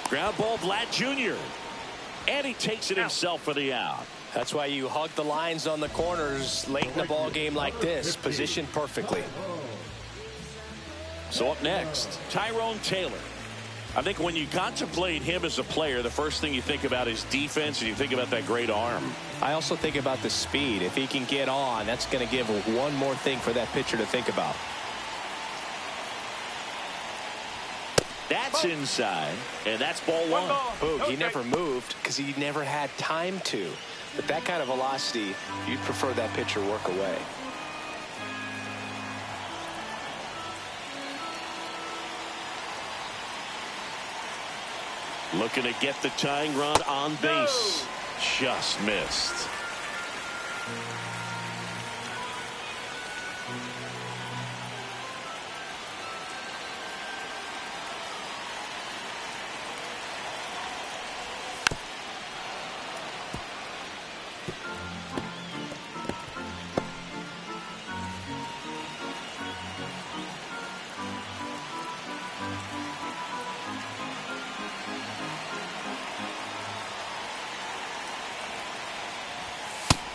Ground ball, Vlad Jr. And he takes it himself for the out. That's why you hug the lines on the corners late in the ball game like this, positioned perfectly. So up next, Tyrone Taylor. I think when you contemplate him as a player, the first thing you think about is defense, and you think about that great arm. I also think about the speed. If he can get on, that's going to give one more thing for that pitcher to think about. That's inside, and that's ball 1. Boog, he never moved because he never had time to. But that kind of velocity, you'd prefer that pitcher work away. Looking to get the tying run on base. Just missed.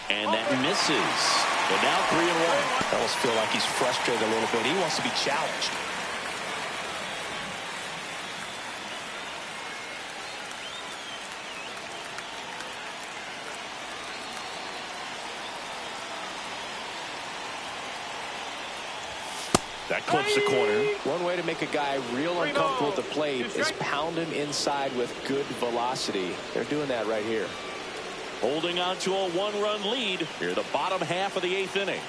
And that misses. And now 3-1. I almost feel like he's frustrated a little bit. He wants to be challenged. That clips the corner. One way to make a guy real uncomfortable at the plate is pound him inside with good velocity. They're doing that right here. Holding on to a 1-run lead here, the bottom half of the 8th inning.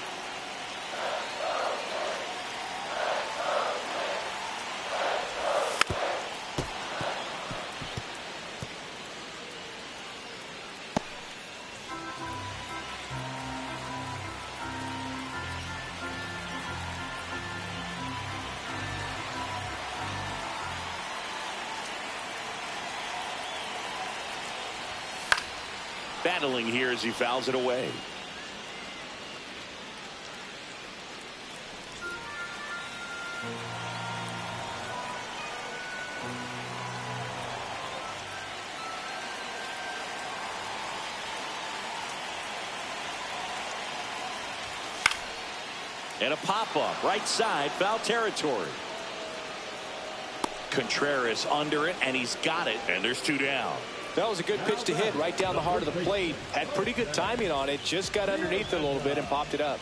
Battling here as he fouls it away. And a pop-up right side, foul territory. Contreras under it, and he's got it, and there's 2 down. That was a good pitch to hit right down the heart of the plate. Had pretty good timing on it. Just got underneath it a little bit and popped it up.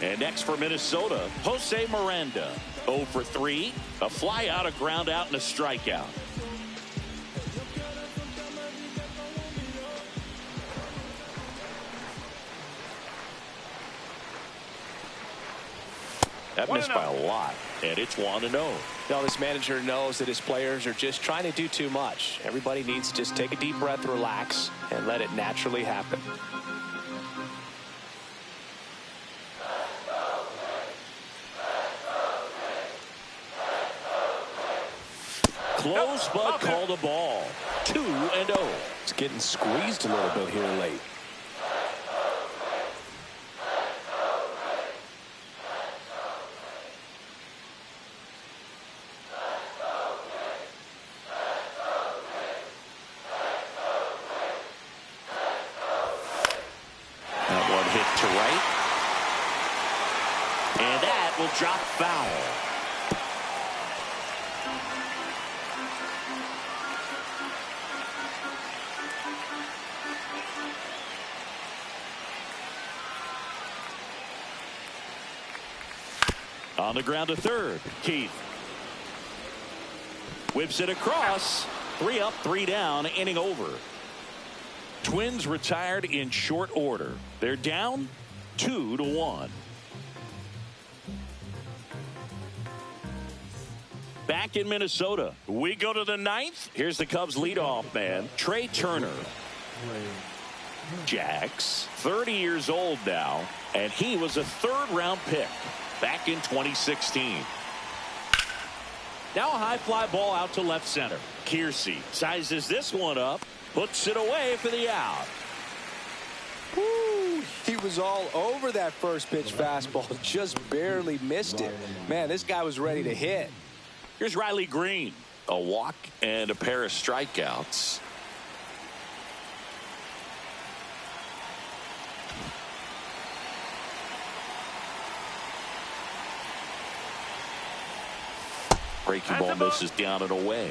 And next for Minnesota, Jose Miranda. 0 for 3. A fly out, a ground out, and a strikeout. That missed by a lot, and it's 1-0. Now, this manager knows that his players are just trying to do too much. Everybody needs to just take a deep breath, relax, and let it naturally happen. Close, but called a ball. 2-0. It's getting squeezed a little bit here late. That one hit to right. And that will drop foul. On the ground to third. Keith whips it across. 3 up, 3 down, inning over. Twins retired in short order. They're down 2-1. Back in Minnesota, we go to the 9th. Here's the Cubs leadoff man, Trey Turner. Jax, 30 years old now, and he was a 3rd-round pick back in 2016. Now a high fly ball out to left center. Kiersey sizes this one up, puts it away for the out. Woo, he was all over that first pitch fastball, just barely missed it. Man, this guy was ready to hit. Here's Riley Green, a walk and a pair of strikeouts. Breaking ball misses down and away.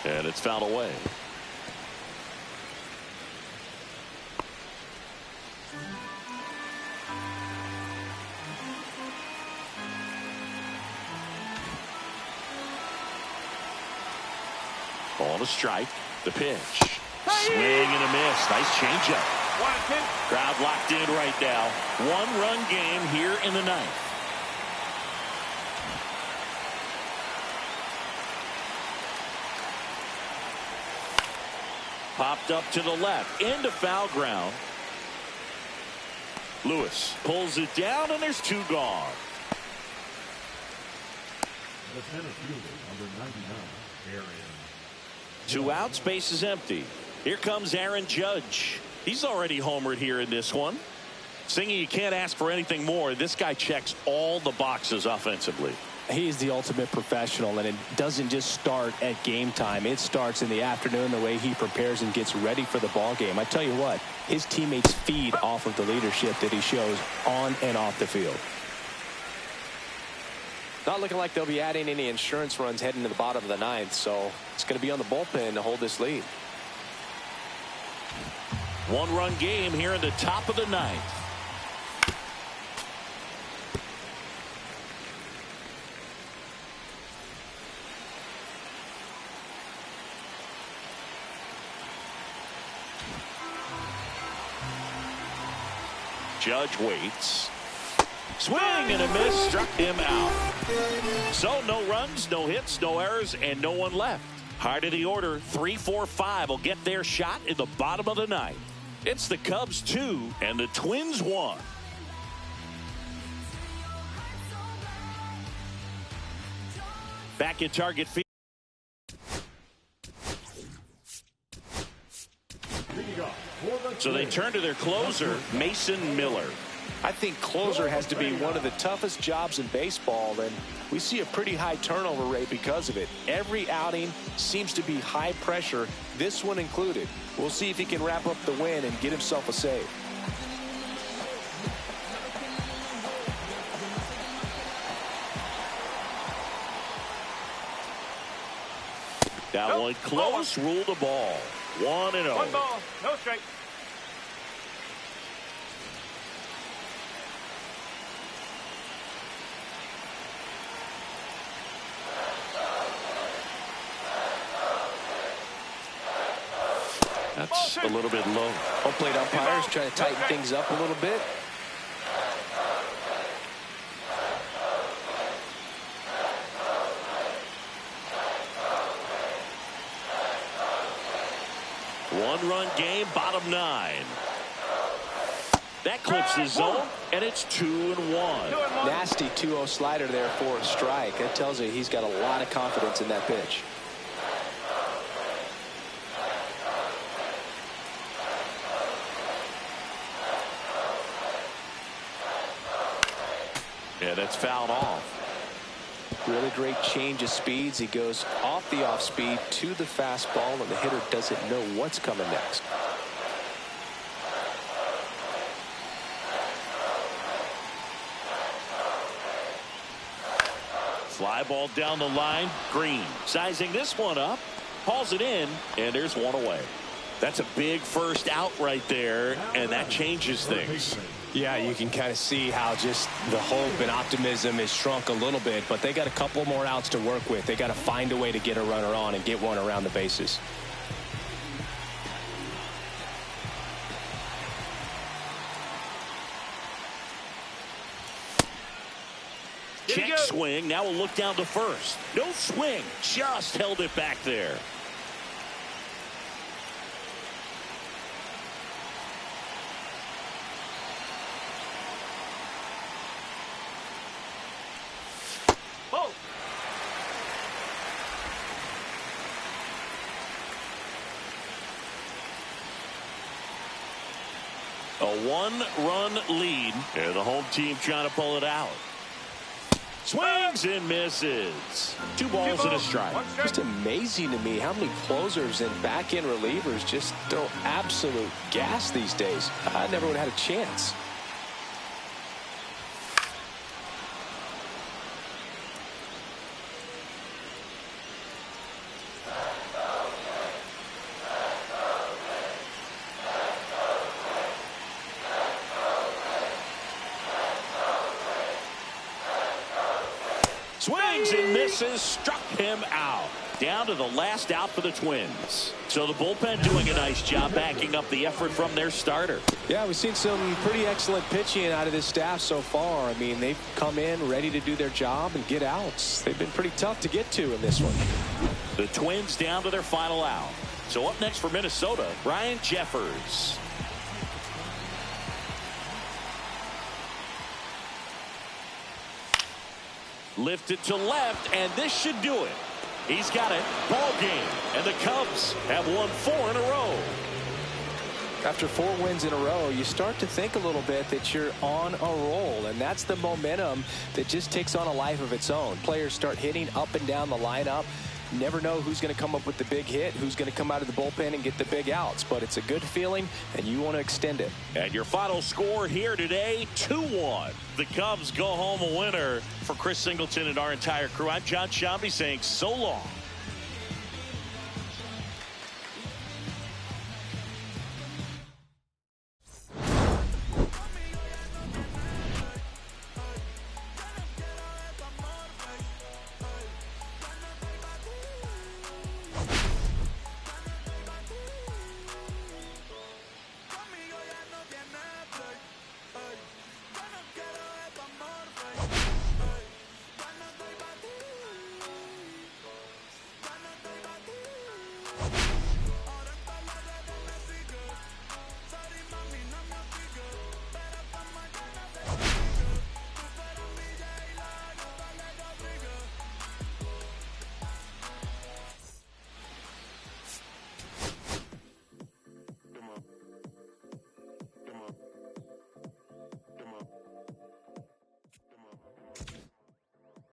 And it's fouled away. Ball to strike. The pitch. Swing and a miss. Nice changeup. Crowd locked in right now. 1-run game here in the 9th. Popped up to the left. Into foul ground. Lewis pulls it down, and there's 2 gone. The center fielder, number 99, Aaron. 2 outs, base is empty. Here comes Aaron Judge. He's already homered here in this one. Singy, you can't ask for anything more. This guy checks all the boxes offensively. He's the ultimate professional, and it doesn't just start at game time. It starts in the afternoon, the way he prepares and gets ready for the ball game. I tell you what, his teammates feed off of the leadership that he shows on and off the field. Not looking like they'll be adding any insurance runs heading to the bottom of the 9th, so it's going to be on the bullpen to hold this lead. 1-run game here in the top of the 9th. Judge waits. Swing and a miss, struck him out. So no runs, no hits, no errors, and no one left. Heart of the order, 3, 4, 5 will get their shot in the bottom of the 9th. It's the Cubs 2 and the Twins 1. Back at Target Field. So they turn to their closer, Mason Miller. I think closer has to be one of the toughest jobs in baseball, and we see a pretty high turnover rate because of it. Every outing seems to be high pressure, this one included. We'll see if he can wrap up the win and get himself a save. That one close, ruled the ball. 1-0. 1 ball, no strike. That's a little bit low. Home plate umpires trying to tighten things up a little bit. One-run game, bottom 9. That clips the zone, and it's 2-1. Nasty 2-0 slider there for a strike. That tells you he's got a lot of confidence in that pitch. Yeah, that's fouled off. Really great change of speeds. He goes off the off speed to the fastball, and the hitter doesn't know what's coming next. Fly ball down the line. Green sizing this one up, hauls it in, and there's one away. That's a big first out right there, and that changes things. Yeah, you can kind of see how just the hope and optimism is shrunk a little bit, but they got a couple more outs to work with. They got to find a way to get a runner on and get one around the bases. Check swing. Now we'll look down to first. No swing. Just held it back there. Oh. A one-run lead, and the home team trying to pull it out. Swings and misses. 2 balls and a strike. Just amazing to me how many closers and back-end relievers just throw absolute gas these days. I never would have had a chance. Swings and misses, struck him out. Down to the last out for the Twins. So the bullpen doing a nice job backing up the effort from their starter. Yeah, we've seen some pretty excellent pitching out of this staff so far. I mean, they've come in ready to do their job and get outs. They've been pretty tough to get to in this one. The Twins down to their final out. So up next for Minnesota, Ryan Jeffers. Lifted to left, and this should do it. He's got it. Ball game. And the Cubs have won 4 in a row. After 4 wins in a row, you start to think a little bit that you're on a roll, and that's the momentum that just takes on a life of its own. Players start hitting up and down the lineup. Never know who's going to come up with the big hit, who's going to come out of the bullpen and get the big outs, but it's a good feeling, and you want to extend it. And your final score here today, 2-1. The Cubs go home a winner. For Chris Singleton and our entire crew, I'm John Shambi saying so long.